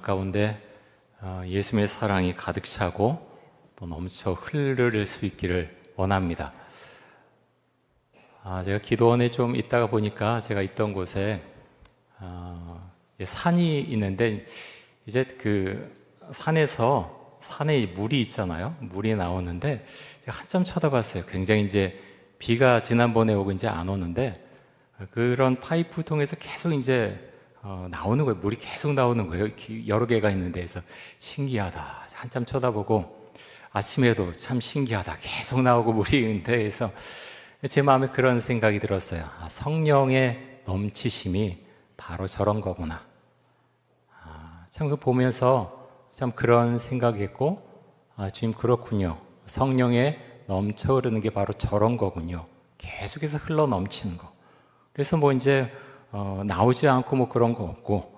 가운데 예수님의 사랑이 가득 차고 또 넘쳐 흐를 수 있기를 원합니다. 제가 기도원에 좀 있다가 보니까 제가 있던 곳에 산이 있는데 이제 그 산에 물이 있잖아요. 물이 나오는데 제가 한참 쳐다봤어요. 굉장히 이제 비가 지난번에 오고 이제 안 오는데 그런 파이프 통해서 계속 이제 나오는 거예요. 물이 계속 나오는 거예요. 여러 개가 있는데 그래서 신기하다. 한참 쳐다보고 아침에도 참 신기하다. 계속 나오고 물이 있는데 그래서 제 마음에 그런 생각이 들었어요. 성령의 넘치심이 바로 저런 거구나. 참 그 보면서 참 그런 생각했고 주님 그렇군요. 성령에 넘쳐 흐르는 게 바로 저런 거군요. 계속해서 흘러 넘치는 거. 그래서 뭐 이제 나오지 않고 뭐 그런 거 없고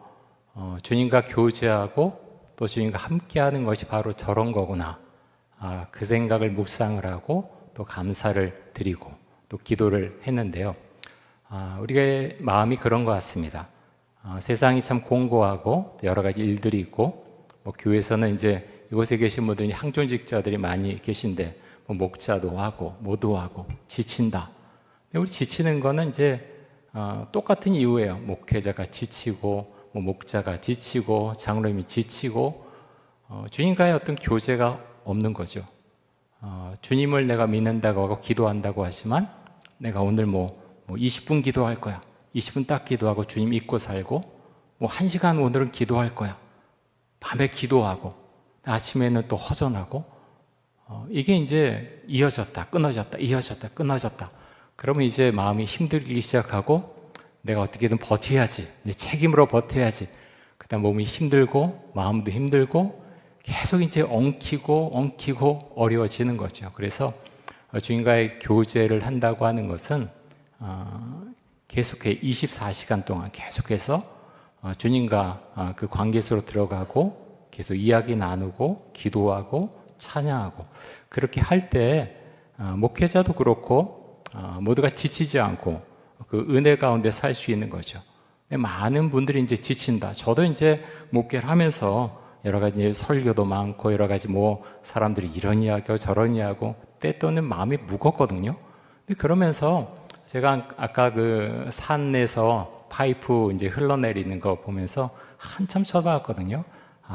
주님과 교제하고 또 주님과 함께하는 것이 바로 저런 거구나. 그 생각을 묵상을 하고 또 감사를 드리고 또 기도를 했는데요. 우리의 마음이 그런 것 같습니다. 세상이 참 공고하고 여러 가지 일들이 있고 뭐 교회에서는 이제 이곳에 계신 분들이 항존직자들이 많이 계신데 뭐 목자도 하고 뭐도 하고 지친다. 근데 우리 지치는 거는 이제 똑같은 이유예요. 목회자가 지치고 뭐 목자가 지치고 장로님이 지치고 주님과의 어떤 교제가 없는 거죠. 주님을 내가 믿는다고 하고 기도한다고 하지만 내가 오늘 뭐 20분 기도할 거야. 20분 딱 기도하고 주님 잊고 살고 뭐 1시간 오늘은 기도할 거야. 밤에 기도하고 아침에는 또 허전하고 이게 이제 이어졌다 끊어졌다 이어졌다 끊어졌다. 그러면 이제 마음이 힘들기 시작하고 내가 어떻게든 버텨야지. 내 책임으로 버텨야지. 그다음 몸이 힘들고 마음도 힘들고 계속 이제 엉키고 어려워지는 거죠. 그래서 주님과의 교제를 한다고 하는 것은 계속해 24시간 동안 계속해서 주님과 그 관계 속으로 들어가고 계속 이야기 나누고 기도하고 찬양하고 그렇게 할 때 목회자도 그렇고 모두가 지치지 않고 그 은혜 가운데 살 수 있는 거죠. 많은 분들이 이제 지친다. 저도 이제 목회를 하면서 여러 가지 설교도 많고 여러 가지 뭐 사람들이 이런 이야기하고 저런 이야기하고 때또는 마음이 무겁거든요. 근데 그러면서 제가 아까 그 산에서 파이프 이제 흘러내리는 거 보면서 한참 쳐다봤거든요.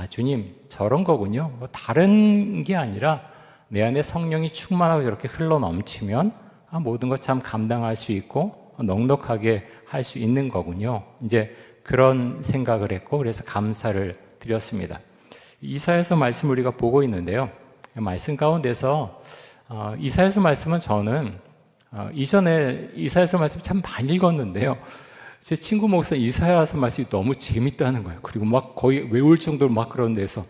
주님 저런 거군요. 뭐 다른 게 아니라 내 안에 성령이 충만하고 이렇게 흘러 넘치면 모든 것 참 감당할 수 있고 넉넉하게 할 수 있는 거군요. 이제 그런 생각을 했고 그래서 감사를 드렸습니다. 이사야서 말씀을 우리가 보고 있는데요. 말씀 가운데서 이사야서 말씀은 저는 이전에 이사야서 말씀 참 많이 읽었는데요. 제 친구 목사 이사야서 말씀이 너무 재밌다는 거예요. 그리고 막 거의 외울 정도로 막 그런 데서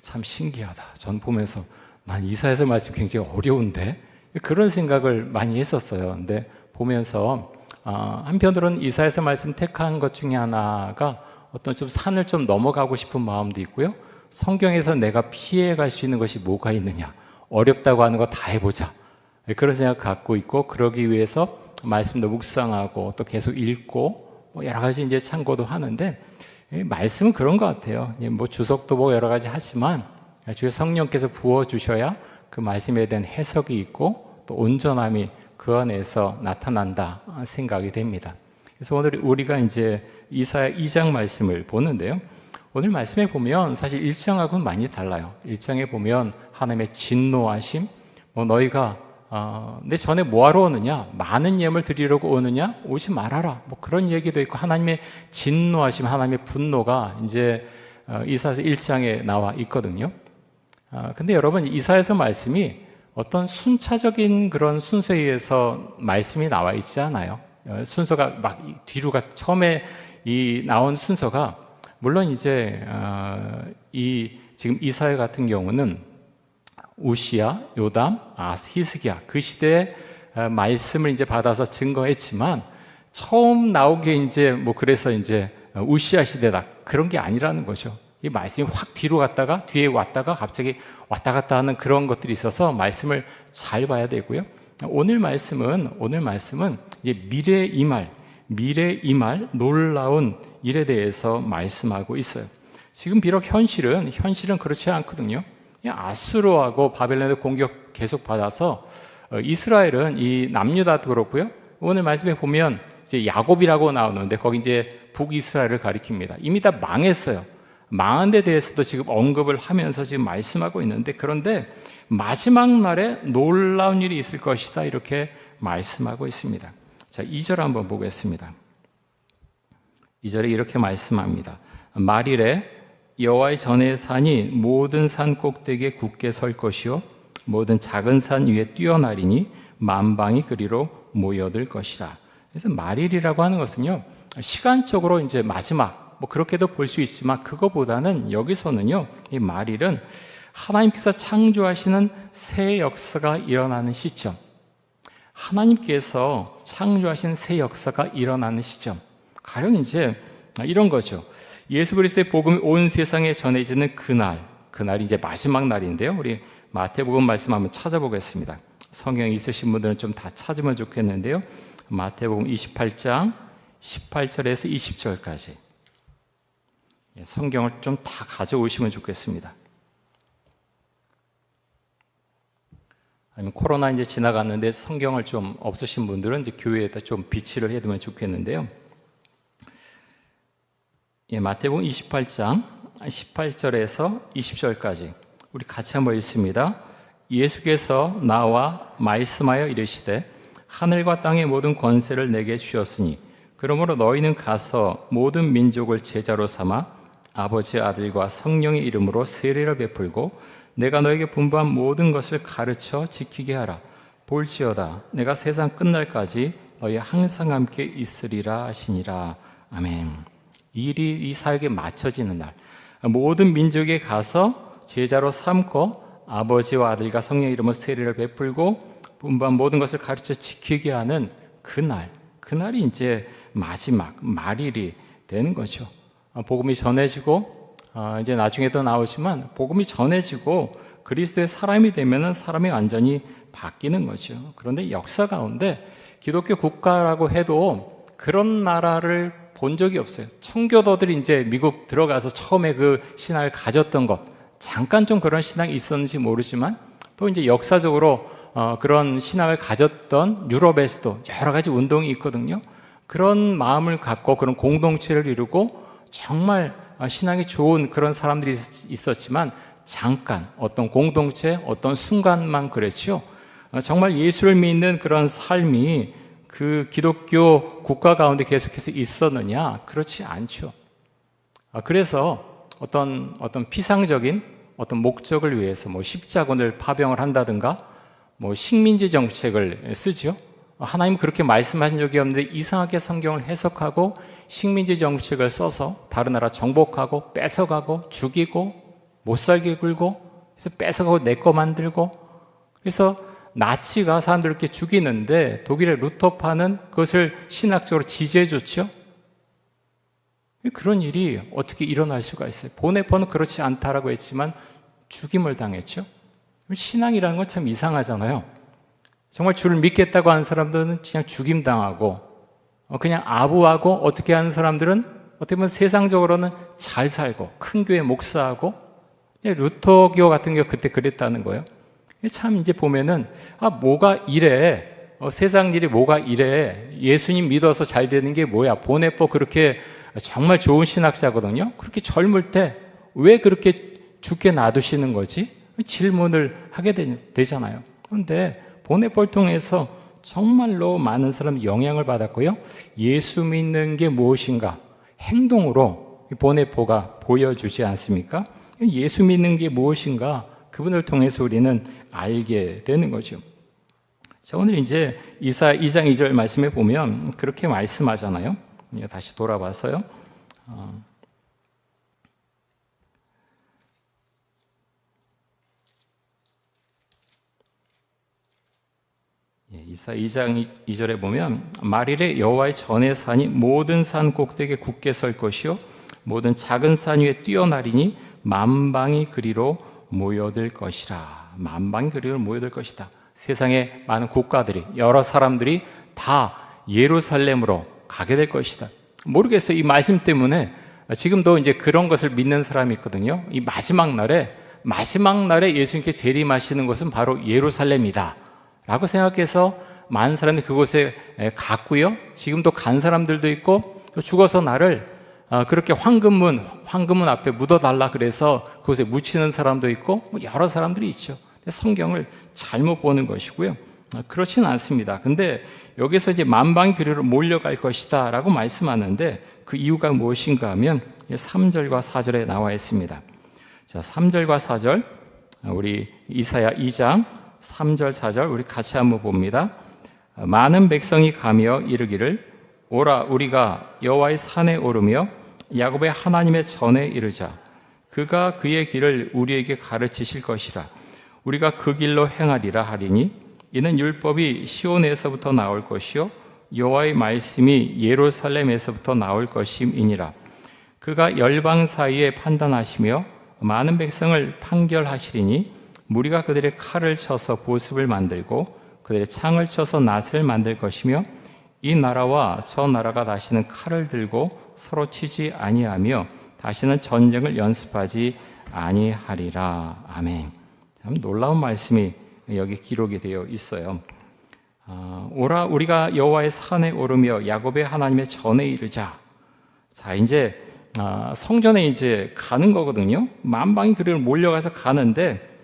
참 신기하다. 전 보면서 난 이사야서 말씀 굉장히 어려운데 그런 생각을 많이 했었어요. 근데 보면서 한편으로는 이사야서 말씀 택한 것 중에 하나가 어떤 좀 산을 좀 넘어가고 싶은 마음도 있고요. 성경에서 내가 피해갈 수 있는 것이 뭐가 있느냐. 어렵다고 하는 거 다 해보자. 그런 생각 갖고 있고 그러기 위해서 말씀도 묵상하고 또 계속 읽고 뭐 여러 가지 이제 참고도 하는데 말씀은 그런 것 같아요. 뭐 주석도 뭐 여러 가지 하지만 주의 성령께서 부어주셔야 그 말씀에 대한 해석이 있고 또 온전함이 그 안에서 나타난다 생각이 됩니다. 그래서 오늘 우리가 이제 이사야 2장 말씀을 보는데요. 오늘 말씀에 보면 사실 1장하고는 많이 달라요. 1장에 보면 하나님의 진노하심, 뭐 너희가 내 전에 뭐하러 오느냐? 많은 예물 드리려고 오느냐? 오지 말아라. 뭐 그런 얘기도 있고 하나님의 진노하심, 하나님의 분노가 이제 이사야서 1장에 나와 있거든요. 근데 여러분 이사야서 말씀이 어떤 순차적인 그런 순서에 의해서 말씀이 나와 있지 않아요. 순서가 막 뒤로가 처음에 이 나온 순서가 물론 이제 이 지금 이사야 같은 경우는 우시야, 요담, 히스기야 그 시대의 말씀을 이제 받아서 증거했지만 처음 나오게 이제 뭐 그래서 이제 우시야 시대다 그런 게 아니라는 거죠. 이 말씀이 확 뒤로 갔다가 뒤에 왔다가 갑자기 왔다 갔다 하는 그런 것들이 있어서 말씀을 잘 봐야 되고요. 오늘 말씀은 이제 미래 임할 놀라운 일에 대해서 말씀하고 있어요. 지금 비록 현실은 그렇지 않거든요. 아수르하고 바벨론의 공격 계속 받아서 이스라엘은 이 남유다도 그렇고요. 오늘 말씀에 보면 이제 야곱이라고 나오는데 거기 이제 북이스라엘을 가리킵니다. 이미 다 망했어요. 망한 데 대해서도 지금 언급을 하면서 지금 말씀하고 있는데, 그런데 마지막 날에 놀라운 일이 있을 것이다 이렇게 말씀하고 있습니다. 자, 2절 한번 보겠습니다. 2절에 이렇게 말씀합니다. 말일에 여호와의 전의 산이 모든 산 꼭대기에 굳게 설 것이요 모든 작은 산 위에 뛰어나리니 만방이 그리로 모여들 것이라. 그래서 말일이라고 하는 것은요, 시간적으로 이제 마지막 그렇게도 볼 수 있지만 그거보다는 여기서는요, 이 말일은 하나님께서 창조하시는 새 역사가 일어나는 시점, 하나님께서 창조하신 새 역사가 일어나는 시점, 가령 이제 이런 거죠. 예수 그리스도의 복음이 온 세상에 전해지는 그날이 이제 마지막 날인데요. 우리 마태복음 말씀 한번 찾아보겠습니다. 성경 있으신 분들은 좀 다 찾으면 좋겠는데요. 마태복음 28장 18절에서 20절까지 성경을 좀 다 가져오시면 좋겠습니다. 아니면 코로나 이제 지나갔는데 성경을 좀 없으신 분들은 이제 교회에다 좀 비치를 해두면 좋겠는데요. 마태복음 28장 18절에서 20절까지 우리 같이 한번 읽습니다. 예수께서 나와 말씀하여 이르시되 하늘과 땅의 모든 권세를 내게 주셨으니 그러므로 너희는 가서 모든 민족을 제자로 삼아 아버지 아들과 성령의 이름으로 세례를 베풀고 내가 너에게 분부한 모든 것을 가르쳐 지키게 하라. 볼지어다 내가 세상 끝날까지 너희 항상 함께 있으리라 하시니라. 아멘. 이 사역에 맞춰지는 날, 모든 민족에 가서 제자로 삼고 아버지와 아들과 성령의 이름으로 세례를 베풀고 분부한 모든 것을 가르쳐 지키게 하는 그날이 이제 마지막 말일이 되는 거죠. 복음이 전해지고 이제 나중에도 나오지만 복음이 전해지고 그리스도의 사람이 되면은 사람이 완전히 바뀌는 거죠. 그런데 역사 가운데 기독교 국가라고 해도 그런 나라를 본 적이 없어요. 청교도들이 이제 미국 들어가서 처음에 그 신앙을 가졌던 것, 잠깐 좀 그런 신앙이 있었는지 모르지만 또 이제 역사적으로 그런 신앙을 가졌던 유럽에서도 여러 가지 운동이 있거든요. 그런 마음을 갖고 그런 공동체를 이루고 정말 신앙이 좋은 그런 사람들이 있었지만 잠깐 어떤 공동체, 어떤 순간만 그랬죠. 정말 예수를 믿는 그런 삶이 그 기독교 국가 가운데 계속해서 있었느냐? 그렇지 않죠. 그래서 어떤 피상적인 어떤 목적을 위해서 십자군을 파병을 한다든가 식민지 정책을 쓰죠. 하나님 그렇게 말씀하신 적이 없는데 이상하게 성경을 해석하고 식민지 정책을 써서 다른 나라 정복하고 뺏어가고 죽이고 못살게 굴고 그래서 뺏어가고 내 거 만들고 그래서 나치가 사람들을 이렇게 죽이는데 독일의 루터파는 그것을 신학적으로 지지해줬죠. 그런 일이 어떻게 일어날 수가 있어요? 보네퍼는 그렇지 않다라고 했지만 죽임을 당했죠. 신앙이라는 건 참 이상하잖아요. 정말 주를 믿겠다고 하는 사람들은 그냥 죽임당하고 그냥 아부하고 어떻게 하는 사람들은 어떻게 보면 세상적으로는 잘 살고 큰 교회 목사하고 루터교 같은 경우 그때 그랬다는 거예요. 참 이제 보면은 뭐가 이래 세상 일이 뭐가 이래 예수님 믿어서 잘 되는 게 뭐야 보네퍼 그렇게 정말 좋은 신학자거든요. 그렇게 젊을 때 왜 그렇게 죽게 놔두시는 거지? 질문을 하게 되잖아요. 그런데 보네퍼를 통해서 정말로 많은 사람이 영향을 받았고요. 예수 믿는 게 무엇인가 행동으로 보네퍼가 보여주지 않습니까? 예수 믿는 게 무엇인가 그분을 통해서 우리는 알게 되는 거죠. 자, 오늘 이제 이사 2장 2절 말씀에 보면 그렇게 말씀하잖아요. 다시 돌아봐서요. 이사 2장 2절에 보면 말일에 여호와의 전의 산이 모든 산 꼭대기에 굳게 설 것이요 모든 작은 산 위에 뛰어나리니 만방이 그리로 모여들 것이라. 만방이 그리로 모여들 것이다. 세상의 많은 국가들이 여러 사람들이 다 예루살렘으로 가게 될 것이다. 모르겠어요. 이 말씀 때문에 지금도 이제 그런 것을 믿는 사람이 있거든요. 이 마지막 날에 예수님께 재림하시는 것은 바로 예루살렘이다 라고 생각해서 많은 사람들이 그곳에 갔고요. 지금도 간 사람들도 있고, 또 죽어서 나를 그렇게 황금문 앞에 묻어달라 그래서 그곳에 묻히는 사람도 있고, 여러 사람들이 있죠. 성경을 잘못 보는 것이고요. 그렇지는 않습니다. 근데 여기서 이제 만방이 그리로 몰려갈 것이다 라고 말씀하는데, 그 이유가 무엇인가 하면 3절과 4절에 나와 있습니다. 자, 3절과 4절, 우리 이사야 2장 3절 4절 우리 같이 한번 봅니다. 많은 백성이 가며 이르기를, 오라 우리가 여호와의 산에 오르며 야곱의 하나님의 전에 이르자. 그가 그의 길을 우리에게 가르치실 것이라. 우리가 그 길로 행하리라 하리니, 이는 율법이 시온에서부터 나올 것이요 여호와의 말씀이 예루살렘에서부터 나올 것임이니라. 그가 열방 사이에 판단하시며 많은 백성을 판결하시리니, 무리가 그들의 칼을 쳐서 보습을 만들고 그들의 창을 쳐서 낫을 만들 것이며, 이 나라와 저 나라가 다시는 칼을 들고 서로 치지 아니하며 다시는 전쟁을 연습하지 아니하리라. 아멘. 참 놀라운 말씀이 여기 기록이 되어 있어요. 오라 우리가 여호와의 산에 오르며 야곱의 하나님의 전에 이르자. 자, 이제 성전에 이제 가는 거거든요. 만방이 그를 몰려가서 가는데,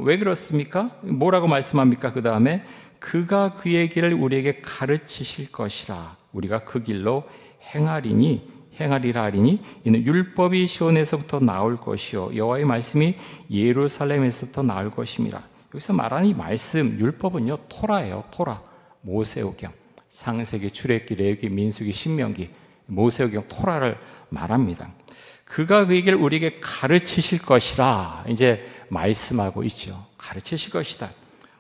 왜 그렇습니까? 뭐라고 말씀합니까? 그 다음에 그가 그의 길을 우리에게 가르치실 것이라. 우리가 그 길로 행하리라 하리니, 이는 율법이 시온에서부터 나올 것이요 여호와의 말씀이 예루살렘에서부터 나올 것임이라. 여기서 말하는 이 말씀, 율법은요, 토라예요. 토라. 모세오경, 창세기, 출애굽기, 레위기, 민수기, 신명기, 모세오경, 토라를 말합니다. 그가 그 얘기를 우리에게 가르치실 것이라 이제 말씀하고 있죠. 가르치실 것이다.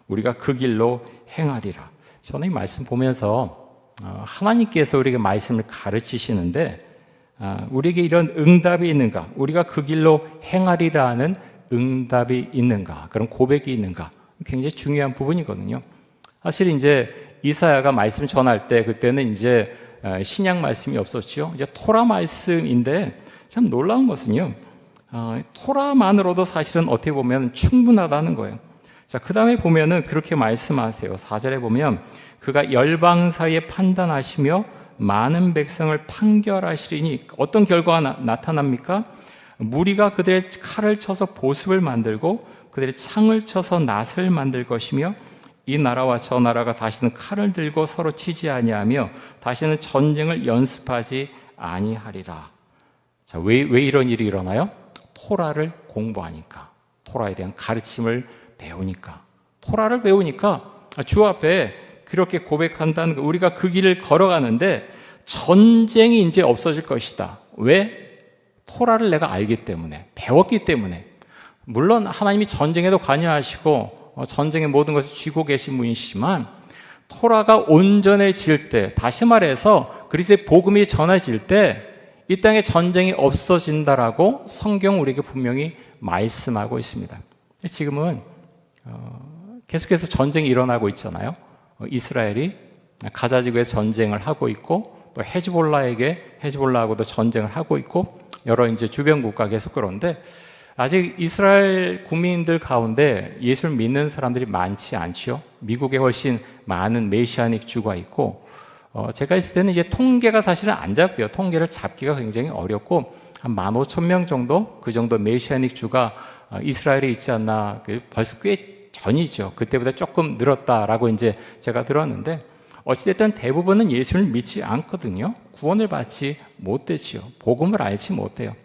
우리가 그 길로 행하리라. 저는 이 말씀 보면서 하나님께서 우리에게 말씀을 가르치시는데, 우리에게 이런 응답이 있는가? 우리가 그 길로 행하리라는 응답이 있는가? 그런 고백이 있는가? 굉장히 중요한 부분이거든요. 사실 이제 이사야가 말씀 전할 때, 그때는 이제 신약 말씀이 없었죠. 이제 토라 말씀인데, 참 놀라운 것은요, 토라만으로도 사실은 어떻게 보면 충분하다는 거예요. 자, 그 다음에 보면은 그렇게 말씀하세요. 4절에 보면 그가 열방 사이에 판단하시며 많은 백성을 판결하시리니, 어떤 결과가 나타납니까? 무리가 그들의 칼을 쳐서 보습을 만들고 그들의 창을 쳐서 낫을 만들 것이며, 이 나라와 저 나라가 다시는 칼을 들고 서로 치지 아니하며 다시는 전쟁을 연습하지 아니하리라. 자, 왜 이런 일이 일어나요? 토라를 공부하니까, 토라에 대한 가르침을 배우니까, 토라를 배우니까 주 앞에 그렇게 고백한다는 거. 우리가 그 길을 걸어가는데 전쟁이 이제 없어질 것이다. 왜? 토라를 내가 알기 때문에, 배웠기 때문에. 물론 하나님이 전쟁에도 관여하시고 전쟁의 모든 것을 쥐고 계신 분이시지만, 토라가 온전해질 때, 다시 말해서 그리스도의 복음이 전해질 때 이 땅에 전쟁이 없어진다라고 성경 우리에게 분명히 말씀하고 있습니다. 지금은 계속해서 전쟁이 일어나고 있잖아요. 이스라엘이 가자 지구에서 전쟁을 하고 있고, 또 헤즈볼라하고도 전쟁을 하고 있고, 여러 이제 주변 국가 계속 그런데, 아직 이스라엘 국민들 가운데 예수를 믿는 사람들이 많지 않죠. 미국에 훨씬 많은 메시아닉 주가 있고, 제가 있을 때는 이제 통계가 사실은 안 잡혀요. 통계를 잡기가 굉장히 어렵고, 한 15,000명 정도, 그 정도 메시아닉 주가 이스라엘에 있지 않나. 벌써 꽤 전이죠. 그때보다 조금 늘었다라고 이제 제가 들었는데, 어찌됐든 대부분은 예수를 믿지 않거든요. 구원을 받지 못되지요. 복음을 알지 못해요.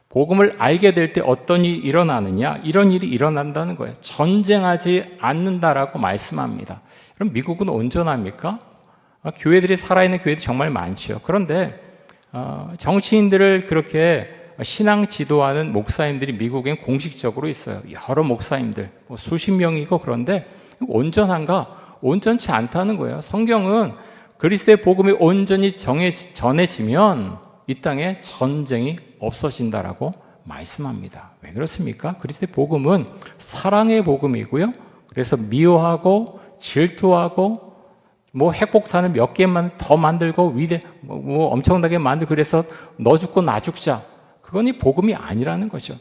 복음을 알게 될 때 어떤 일이 일어나느냐? 이런 일이 일어난다는 거예요. 전쟁하지 않는다라고 말씀합니다. 그럼 미국은 온전합니까? 교회들이 살아있는 교회들이 정말 많죠. 그런데 정치인들을 그렇게 신앙 지도하는 목사님들이 미국엔 공식적으로 있어요. 여러 목사님들, 수십 명이고. 그런데 온전한가? 온전치 않다는 거예요. 성경은 그리스도의 복음이 온전히 전해지면 이 땅에 전쟁이 없어진다라고 말씀합니다. 왜 그렇습니까? 그리스도의 복음은 사랑의 복음이고요. 그래서 미워하고 질투하고 뭐 핵폭탄을 몇 개만 더 만들고 뭐 엄청나게 만들고 그래서 너 죽고 나 죽자. 그건 이 복음이 아니라는 거죠.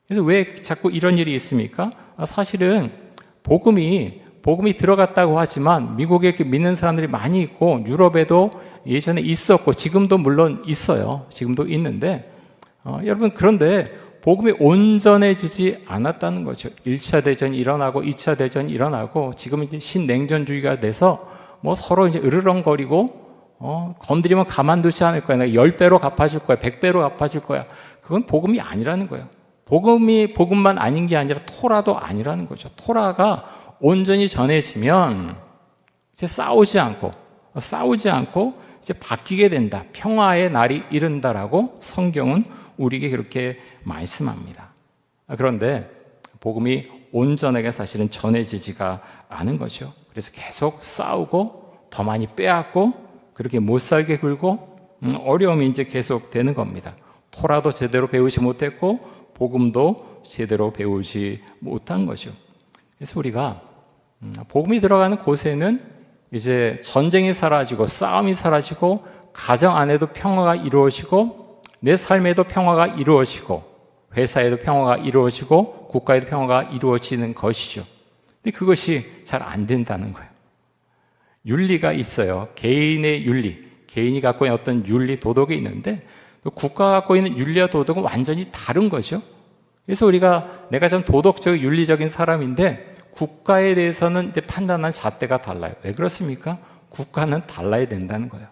그래서 왜 자꾸 이런 일이 있습니까? 사실은 복음이 들어갔다고 하지만 미국에 이렇게 믿는 사람들이 많이 있고 유럽에도 예전에 있었고 지금도 물론 있어요. 지금도 있는데 여러분 그런데 복음이 온전해지지 않았다는 거죠. 1차 대전이 일어나고 2차 대전이 일어나고 지금 이제 신냉전주의가 돼서 뭐 서로 이제 으르렁거리고 건드리면 가만두지 않을 거야. 내가 10배로 갚아줄 거야. 100배로 갚아줄 거야. 그건 복음이 아니라는 거예요. 복음만 아닌 게 아니라 토라도 아니라는 거죠. 토라가 온전히 전해지면 이제 싸우지 않고 이제 바뀌게 된다. 평화의 날이 이른다라고 성경은 우리에게 그렇게 말씀합니다. 그런데 복음이 온전하게 사실은 전해지지가 않은 거죠. 그래서 계속 싸우고 더 많이 빼앗고 그렇게 못 살게 굴고 어려움이 이제 계속 되는 겁니다. 토라도 제대로 배우지 못했고 복음도 제대로 배우지 못한 거죠. 그래서 우리가 복음이 들어가는 곳에는 이제 전쟁이 사라지고 싸움이 사라지고 가정 안에도 평화가 이루어지고 내 삶에도 평화가 이루어지고 회사에도 평화가 이루어지고 국가에도 평화가 이루어지는 것이죠. 근데 그것이 잘 안 된다는 거예요. 윤리가 있어요. 개인의 윤리, 개인이 갖고 있는 어떤 윤리, 도덕이 있는데 또 국가가 갖고 있는 윤리와 도덕은 완전히 다른 거죠. 그래서 내가 좀 도덕적, 윤리적인 사람인데 국가에 대해서는 이제 판단하는 잣대가 달라요. 왜 그렇습니까? 국가는 달라야 된다는 거예요.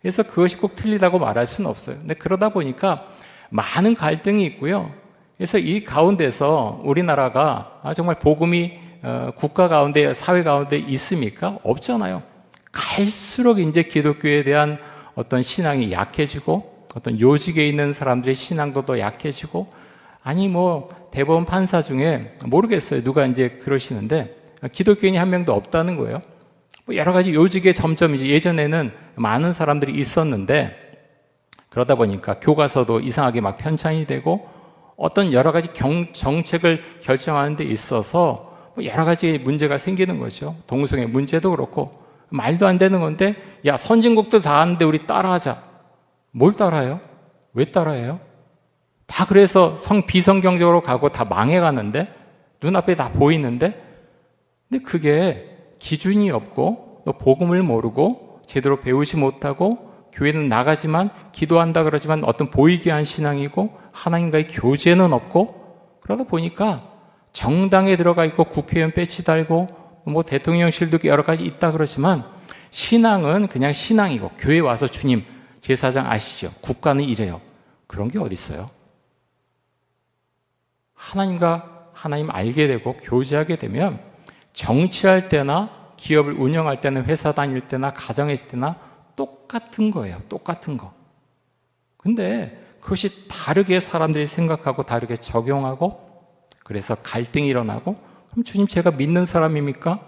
그래서 그것이 꼭 틀리다고 말할 수는 없어요. 근데 그러다 보니까 많은 갈등이 있고요. 그래서 이 가운데서 우리나라가 정말 복음이 국가 가운데, 사회 가운데 있습니까? 없잖아요. 갈수록 이제 기독교에 대한 어떤 신앙이 약해지고 어떤 요직에 있는 사람들의 신앙도 더 약해지고 아니 뭐 대법원 판사 중에 모르겠어요. 누가 이제 그러시는데 기독교인이 한 명도 없다는 거예요. 뭐 여러 가지 요직에 점점 이제 예전에는 많은 사람들이 있었는데 그러다 보니까 교과서도 이상하게 막 편찬이 되고 어떤 여러 가지 정책을 결정하는 데 있어서 뭐 여러 가지 문제가 생기는 거죠. 동성애 문제도 그렇고 말도 안 되는 건데 야 선진국도 다 하는데 우리 따라하자. 뭘 따라해요? 왜 따라해요? 다 그래서 비성경적으로 가고 다 망해가는데 눈앞에 다 보이는데 근데 그게 기준이 없고 또 복음을 모르고 제대로 배우지 못하고 교회는 나가지만 기도한다 그러지만 어떤 보이게 한 신앙이고 하나님과의 교제는 없고 그러다 보니까 정당에 들어가 있고 국회의원 배치 달고 뭐 대통령실도 여러 가지 있다 그러지만 신앙은 그냥 신앙이고 교회 와서 주님 제사장 아시죠? 국가는 이래요. 그런 게 어디 있어요? 하나님 알게 되고 교제하게 되면 정치할 때나 기업을 운영할 때나 회사 다닐 때나 가정에 있을 때나 똑같은 거예요. 똑같은 거. 근데 그것이 다르게 사람들이 생각하고 다르게 적용하고 그래서 갈등이 일어나고 그럼 주님 제가 믿는 사람입니까?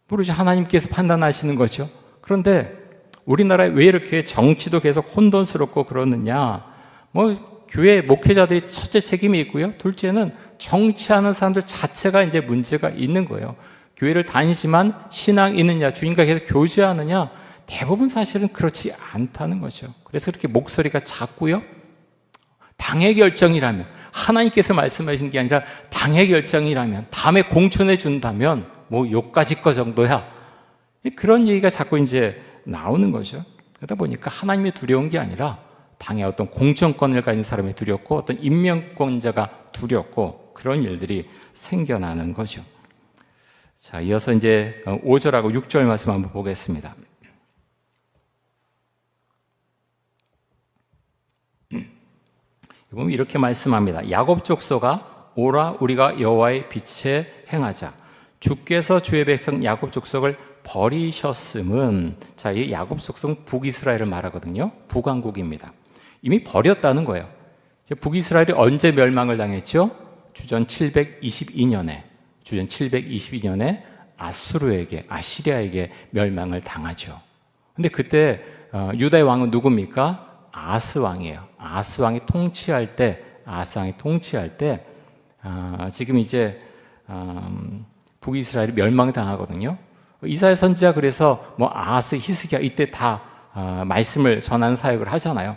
모르지 하나님께서 판단하시는 거죠. 그런데 우리나라에 왜 이렇게 정치도 계속 혼돈스럽고 그러느냐? 뭐 교회 목회자들이 첫째 책임이 있고요. 둘째는 정치하는 사람들 자체가 이제 문제가 있는 거예요. 교회를 다니지만 신앙이 있느냐, 주님과 계속 교제하느냐, 대부분 사실은 그렇지 않다는 거죠. 그래서 그렇게 목소리가 작고요. 당의 결정이라면, 하나님께서 말씀하신 게 아니라 당의 결정이라면, 다음에 공천해 준다면, 뭐 요까지 거 정도야. 그런 얘기가 자꾸 이제 나오는 거죠. 그러다 보니까 하나님이 두려운 게 아니라 당의 어떤 공천권을 가진 사람이 두렵고 어떤 임명권자가 두렵고 그런 일들이 생겨나는 거죠. 자, 이어서 이제 5절하고 6절 말씀 한번 보겠습니다. 보면 이렇게 말씀합니다. 야곱 족속아 오라 우리가 여호와의 빛에 행하자. 주께서 주의 백성 야곱 족속을 버리셨음은 자, 이 야곱 족속은 북이스라엘을 말하거든요. 북왕국입니다. 이미 버렸다는 거예요. 북이스라엘이 언제 멸망을 당했죠? 주전 722년에 아시리아에게 멸망을 당하죠. 근데 그때 유다의 왕은 누굽니까? 아스 왕이에요. 아스 왕이 통치할 때 지금 이제 북이스라엘이 멸망당하거든요. 이사야 선지자 그래서 뭐 아하스, 히스기야 이때 다 말씀을 전하는 사역을 하잖아요.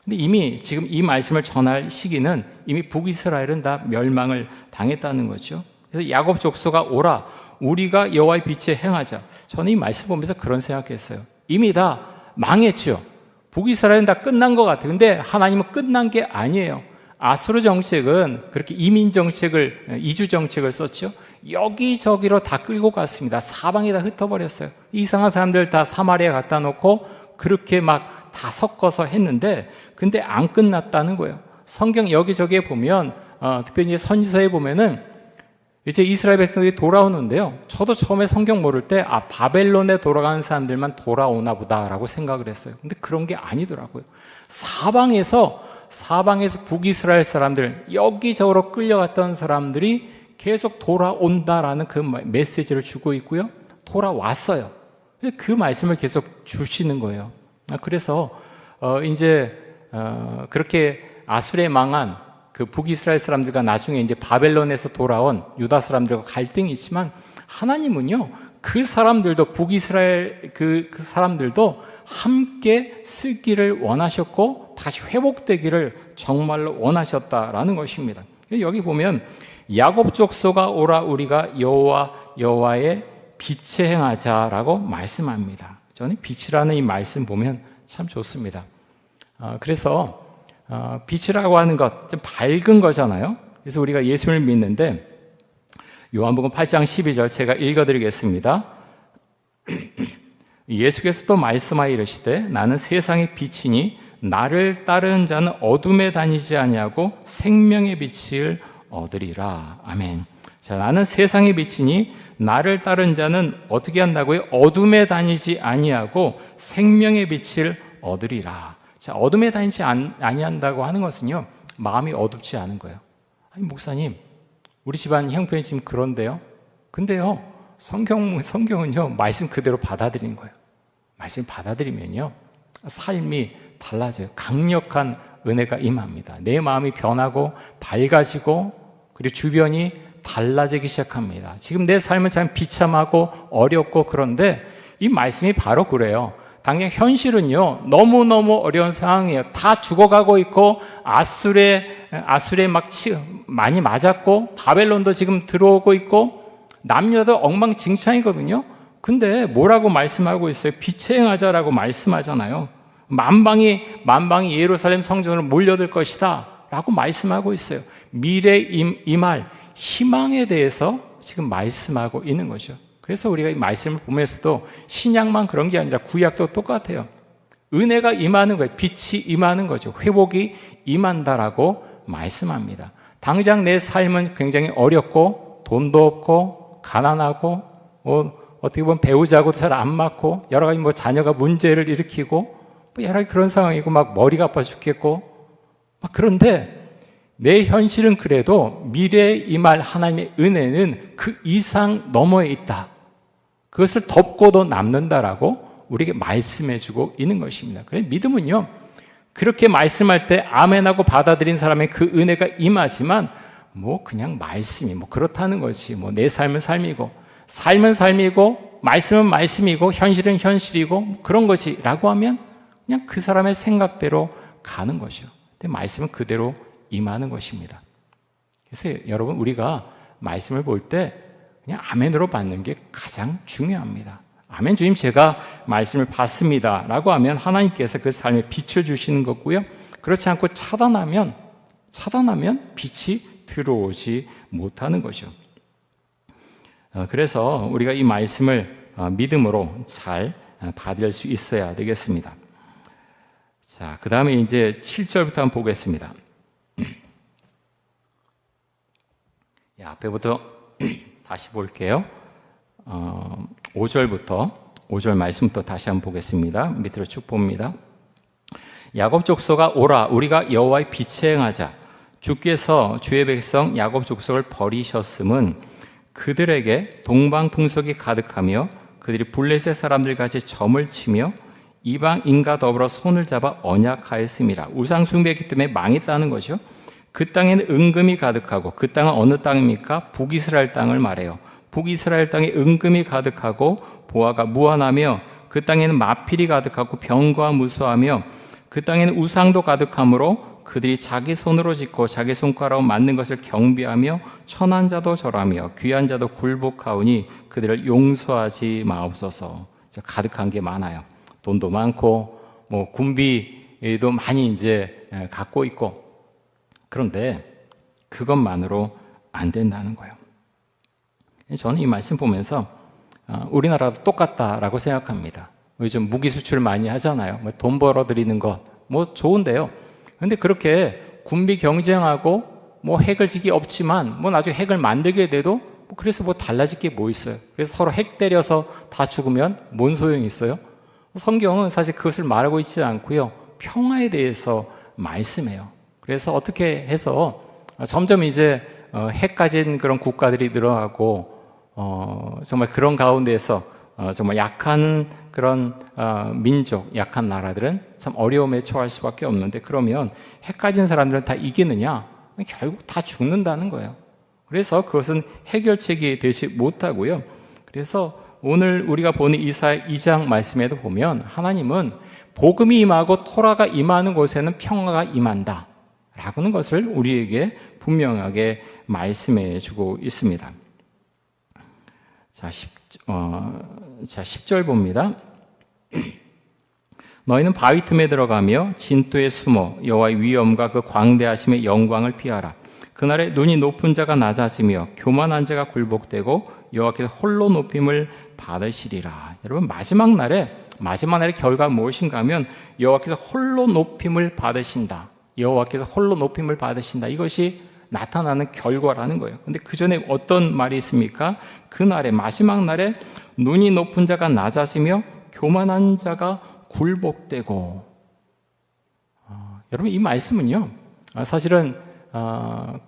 근데 이미 지금 이 말씀을 전할 시기는 이미 북이스라엘은 다 멸망을 당했다는 거죠. 그래서 야곱 족속아 오라, 우리가 여호와의 빛에 행하자. 저는 이 말씀 보면서 그런 생각했어요. 이미 다 망했죠. 북이스라엘은 다 끝난 것 같아요. 근데 하나님은 끝난 게 아니에요. 아수르 정책은 그렇게 이민 정책을, 이주 정책을 썼죠. 여기저기로 다 끌고 갔습니다. 사방에 다 흩어버렸어요. 이상한 사람들 다 사마리아 갖다 놓고 그렇게 막 다 섞어서 했는데, 근데 안 끝났다는 거예요. 성경 여기저기에 보면, 특별히 이제 선지서에 보면은 이제 이스라엘 백성들이 돌아오는데요. 저도 처음에 성경 모를 때, 바벨론에 돌아가는 사람들만 돌아오나 보다라고 생각을 했어요. 근데 그런 게 아니더라고요. 사방에서 북이스라엘 사람들, 여기저기로 끌려갔던 사람들이 계속 돌아온다라는 그 메시지를 주고 있고요. 돌아왔어요. 그 말씀을 계속 주시는 거예요. 그래서 이제 그렇게 아수르에 망한 그 북이스라엘 사람들과 나중에 이제 바벨론에서 돌아온 유다 사람들과 갈등이 있지만, 하나님은요 그 사람들도 북이스라엘 그 사람들도 함께 쓰기를 원하셨고 다시 회복되기를 정말로 원하셨다라는 것입니다. 여기 보면 야곱 족속아 오라, 우리가 여호와의 빛에 행하자라고 말씀합니다. 저는 빛이라는 이 말씀 보면 참 좋습니다. 그래서 빛이라고 하는 것, 좀 밝은 거잖아요. 그래서 우리가 예수를 믿는데 요한복음 8장 12절 제가 읽어드리겠습니다. 예수께서 또 말씀하여 이르시되 나는 세상의 빛이니 나를 따르는 자는 어둠에 다니지 아니하고 생명의 빛을 얻으리라. 아멘. 자, 나는 세상의 빛이니 나를 따르는 자는 어떻게 한다고요? 어둠에 다니지 아니하고 생명의 빛을 얻으리라. 자, 어둠에 다니지 아니한다고 하는 것은요, 마음이 어둡지 않은 거예요. 아니, 목사님, 우리 집안 형편이 지금 그런데요. 근데요, 성경은요, 말씀 그대로 받아들이는 거예요. 말씀 받아들이면요, 삶이 달라져요. 강력한 은혜가 임합니다. 내 마음이 변하고 밝아지고, 그리고 주변이 달라지기 시작합니다. 지금 내 삶은 참 비참하고 어렵고 그런데 이 말씀이 바로 그래요. 당장 현실은요, 너무너무 어려운 상황이에요. 다 죽어가고 있고, 아수르에 막 많이 맞았고, 바벨론도 지금 들어오고 있고, 남녀도 엉망진창이거든요. 근데 뭐라고 말씀하고 있어요? 빛에 행하자라고 말씀하잖아요. 만방이 예루살렘 성전으로 몰려들 것이다 라고 말씀하고 있어요. 미래 임할 희망에 대해서 지금 말씀하고 있는 거죠. 그래서 우리가 이 말씀을 보면서도 신약만 그런 게 아니라 구약도 똑같아요. 은혜가 임하는 거예요. 빛이 임하는 거죠. 회복이 임한다라고 말씀합니다. 당장 내 삶은 굉장히 어렵고 돈도 없고 가난하고 어떻게 보면 배우자하고도 잘 안 맞고 여러 가지 자녀가 문제를 일으키고 여러 가지 그런 상황이고 막 머리가 아파 죽겠고 막 그런데 내 현실은 그래도 미래에 임할 하나님의 은혜는 그 이상 너머에 있다. 그것을 덮고도 남는다라고 우리에게 말씀해주고 있는 것입니다. 그래서 믿음은요, 그렇게 말씀할 때 아멘하고 받아들인 사람의 그 은혜가 임하지만 그냥 말씀이 그렇다는 것이 내 삶은 삶이고 말씀은 말씀이고 현실은 현실이고 그런 것이라고 하면 그냥 그 사람의 생각대로 가는 것이요. 근데 말씀은 그대로 임하는 것입니다. 그래서 여러분, 우리가 말씀을 볼 때 그냥 아멘으로 받는 게 가장 중요합니다. 아멘, 주님 제가 말씀을 받습니다 라고 하면 하나님께서 그 삶에 빛을 주시는 거고요. 그렇지 않고 차단하면 빛이 들어오지 못하는 거죠. 그래서 우리가 이 말씀을 믿음으로 잘 받을 수 있어야 되겠습니다. 자, 그 다음에 이제 7절부터 한번 보겠습니다. 앞에부터 다시 볼게요. 5절 말씀부터 다시 한번 보겠습니다. 밑으로 쭉 봅니다. 야곱 족속아 오라, 우리가 여호와의 빛에 행하자. 주께서 주의 백성 야곱 족속을 버리셨음은 그들에게 동방풍속이 가득하며 그들이 블레셋 사람들 같이 점을 치며 이방인과 더불어 손을 잡아 언약하였음이라. 우상 숭배했기 때문에 망했다는 거죠. 그 땅에는 은금이 가득하고 그 땅은 어느 땅입니까? 북이스라엘 땅을 말해요. 북이스라엘 땅에 은금이 가득하고 보화가 무한하며 그 땅에는 마필이 가득하고 병과 무수하며 그 땅에는 우상도 가득하므로 그들이 자기 손으로 짓고 자기 손가락으로 만든 것을 경배하며 천한 자도 절하며 귀한 자도 굴복하오니 그들을 용서하지 마옵소서. 가득한 게 많아요. 돈도 많고 뭐 군비도 많이 이제 갖고 있고, 그런데 그것만으로 안 된다는 거예요. 저는 이 말씀 보면서 우리나라도 똑같다라고 생각합니다. 요즘 무기 수출 많이 하잖아요. 돈 벌어들이는 것 뭐 좋은데요. 근데 그렇게 군비 경쟁하고 뭐 핵을 지기 없지만 뭐 나중에 핵을 만들게 돼도 뭐 그래서 뭐 달라질 게 뭐 있어요. 그래서 서로 핵 때려서 다 죽으면 뭔 소용이 있어요? 성경은 사실 그것을 말하고 있지 않고요. 평화에 대해서 말씀해요. 그래서 어떻게 해서 점점 이제 핵 가진 그런 국가들이 늘어나고 정말 그런 가운데에서 정말 약한 그런 민족, 약한 나라들은 참 어려움에 처할 수밖에 없는데, 그러면 핵 가진 사람들은 다 이기느냐? 결국 다 죽는다는 거예요. 그래서 그것은 해결책이 되지 못하고요. 그래서 오늘 우리가 보는 이사야 2장 말씀에도 보면 하나님은 복음이 임하고 토라가 임하는 곳에는 평화가 임한다 라고는 것을 우리에게 분명하게 말씀해 주고 있습니다. 자, 10절 봅니다. 너희는 바위 틈에 들어가며 진토에 숨어 여호와의 위엄과 그 광대하심의 영광을 피하라. 그날에 눈이 높은 자가 낮아지며 교만한 자가 굴복되고 여호와께서 홀로 높임을 받으시리라. 여러분, 마지막 날의 결과가 무엇인가 하면 여호와께서 홀로 높임을 받으신다. 여호와께서 홀로 높임을 받으신다. 이것이 나타나는 결과라는 거예요. 근데 그 전에 어떤 말이 있습니까? 그날에, 마지막 날에 눈이 높은 자가 낮아지며 교만한 자가 굴복되고. 여러분, 이 말씀은요, 사실은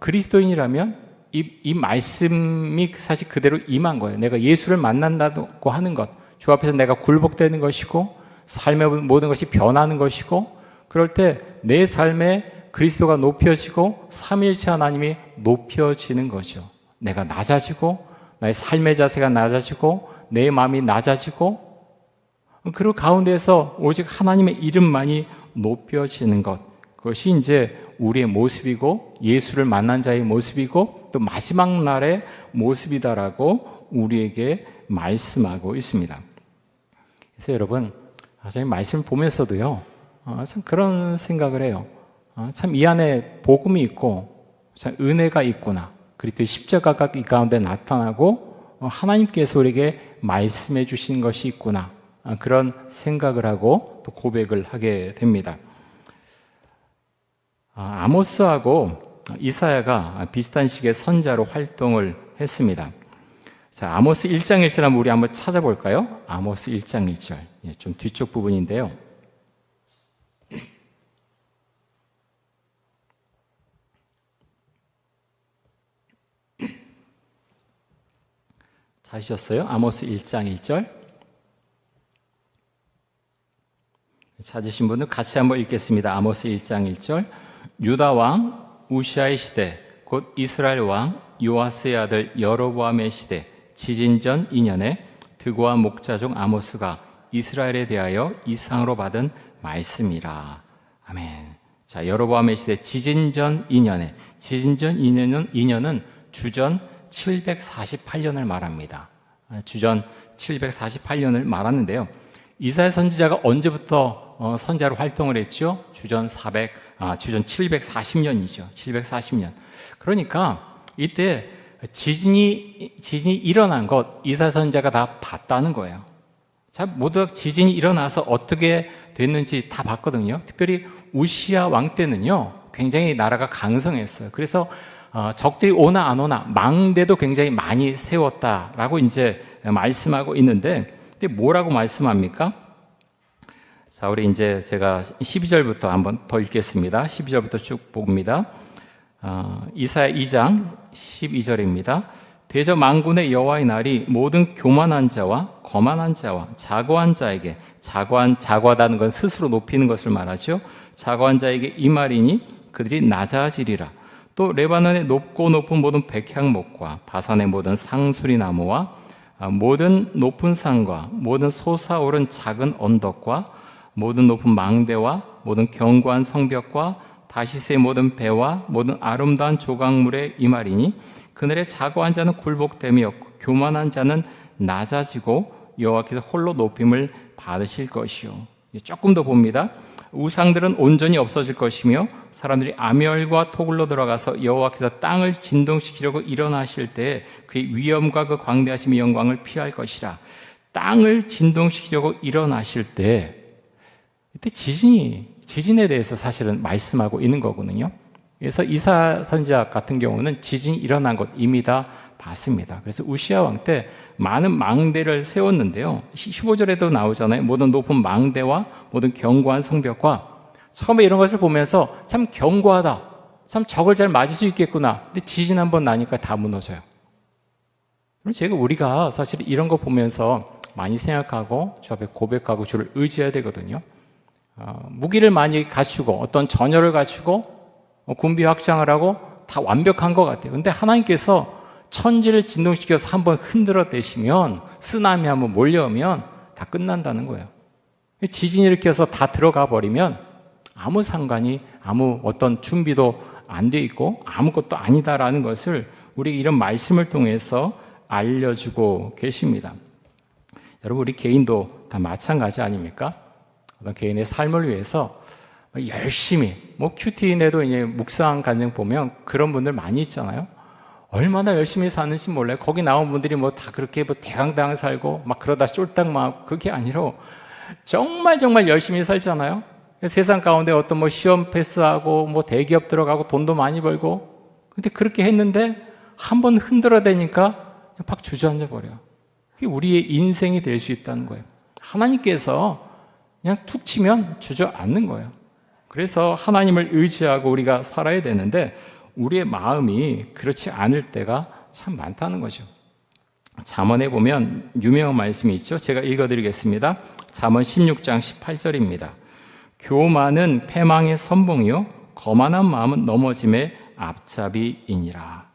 그리스도인이라면 이 말씀이 사실 그대로 임한 거예요. 내가 예수를 만난다고 하는 것, 주 앞에서 내가 굴복되는 것이고 삶의 모든 것이 변하는 것이고, 그럴 때 내 삶에 그리스도가 높여지고 삼위일체 하나님이 높여지는 거죠. 내가 낮아지고 나의 삶의 자세가 낮아지고 내 마음이 낮아지고, 그 가운데서 오직 하나님의 이름만이 높여지는 것, 그것이 이제 우리의 모습이고 예수를 만난 자의 모습이고 또 마지막 날의 모습이다라고 우리에게 말씀하고 있습니다. 그래서 여러분, 저희 말씀 보면서도요, 참 그런 생각을 해요. 참 이 안에 복음이 있고 참 은혜가 있구나. 그리스도의 십자가가 이 가운데 나타나고 하나님께서 우리에게 말씀해 주신 것이 있구나. 그런 생각을 하고 또 고백을 하게 됩니다. 아모스하고 이사야가 비슷한 시기에 선자로 활동을 했습니다. 자, 아모스 1장 1절 한번 우리 한번 찾아볼까요? 아모스 1장 1절. 좀 뒤쪽 부분인데요. 찾으셨어요? 아모스 1장 1절. 찾으신 분들 같이 한번 읽겠습니다. 아모스 1장 1절. 유다 왕 우시아의 시대, 곧 이스라엘 왕 요아스의 아들 여로보암의 시대, 지진전 2년에 드고와 목자 중 아모스가 이스라엘에 대하여 이상으로 받은 말씀이라. 아멘. 자, 여로보암의 시대 지진전 2년에, 지진전 2년은 주전 748년을 말합니다. 주전 748년을 말하는데요. 이사야 선지자가 언제부터 선지자로 활동을 했죠? 주전 740년이죠. 740년. 그러니까 이때 지진이 일어난 것 이사야 선지자가 다 봤다는 거예요. 자, 모두 지진이 일어나서 어떻게 됐는지 다 봤거든요. 특별히 우시아 왕 때는요, 굉장히 나라가 강성했어요. 그래서 적들이 오나 안 오나 망대도 굉장히 많이 세웠다라고 이제 말씀하고 있는데, 근데 뭐라고 말씀합니까? 자, 우리 이제 제가 12절부터 한번 더 읽겠습니다. 12절부터 쭉 봅니다. 이사야 2장 12절입니다. 대저 만군의 여호와의 날이 모든 교만한 자와 거만한 자와 자고한 자에게, 자고하다는 건 스스로 높이는 것을 말하죠. 자고한 자에게 이 말이니 그들이 낮아지리라. 또 레바논의 높고 높은 모든 백향목과 바산의 모든 상수리 나무와 모든 높은 산과 모든 솟아오른 작은 언덕과 모든 높은 망대와 모든 견고한 성벽과 다시스의 모든 배와 모든 아름다운 조각물의 이말이니 그날에 자고한 자는 굴복됨이었고 교만한 자는 낮아지고 여호와께서 홀로 높임을 받으실 것이요. 조금 더 봅니다. 우상들은 온전히 없어질 것이며 사람들이 아멸과 토굴로 들어가서 여호와께서 땅을 진동시키려고 일어나실 때 그의 위엄과 그 광대하심의 영광을 피할 것이라. 땅을 진동시키려고 일어나실 때 이때 지진에 대해서 사실은 말씀하고 있는 거거든요. 그래서 이사 선지자 같은 경우는 지진이 일어난 것 이미 다 봤습니다. 그래서 우시야 왕 때 많은 망대를 세웠는데요. 15절에도 나오잖아요. 모든 높은 망대와 모든 견고한 성벽과 처음에 이런 것을 보면서 참 견고하다. 참 적을 잘 맞을 수 있겠구나. 근데 지진 한번 나니까 다 무너져요. 그럼 우리가 사실 이런 거 보면서 많이 생각하고 주 앞에 고백하고 주를 의지해야 되거든요. 무기를 많이 갖추고 어떤 전열을 갖추고 군비 확장을 하고 다 완벽한 것 같아요. 근데 하나님께서 천지를 진동시켜서 한번 흔들어 대시면 쓰나미 한번 몰려오면 다 끝난다는 거예요. 지진 일으켜서 다 들어가 버리면 아무 상관이 아무 어떤 준비도 안 돼 있고 아무것도 아니다라는 것을 우리 이런 말씀을 통해서 알려주고 계십니다. 여러분 우리 개인도 다 마찬가지 아닙니까? 어떤 개인의 삶을 위해서 열심히 큐티인에도 이제 묵상 간증 보면 그런 분들 많이 있잖아요. 얼마나 열심히 사는지 몰라요. 거기 나온 분들이 다 그렇게 대강당 살고 막 그러다 쫄딱 망하고 그게 아니라 정말 열심히 살잖아요. 세상 가운데 어떤 시험 패스하고 대기업 들어가고 돈도 많이 벌고 근데 그렇게 했는데 한번 흔들어대니까 팍 주저앉아 버려요. 그게 우리의 인생이 될 수 있다는 거예요. 하나님께서 그냥 툭 치면 주저앉는 거예요. 그래서 하나님을 의지하고 우리가 살아야 되는데 우리의 마음이 그렇지 않을 때가 참 많다는 거죠. 잠언에 보면 유명한 말씀이 있죠. 제가 읽어드리겠습니다. 잠언 16장 18절입니다. 교만은 패망의 선봉이요 거만한 마음은 넘어짐의 앞잡이이니라.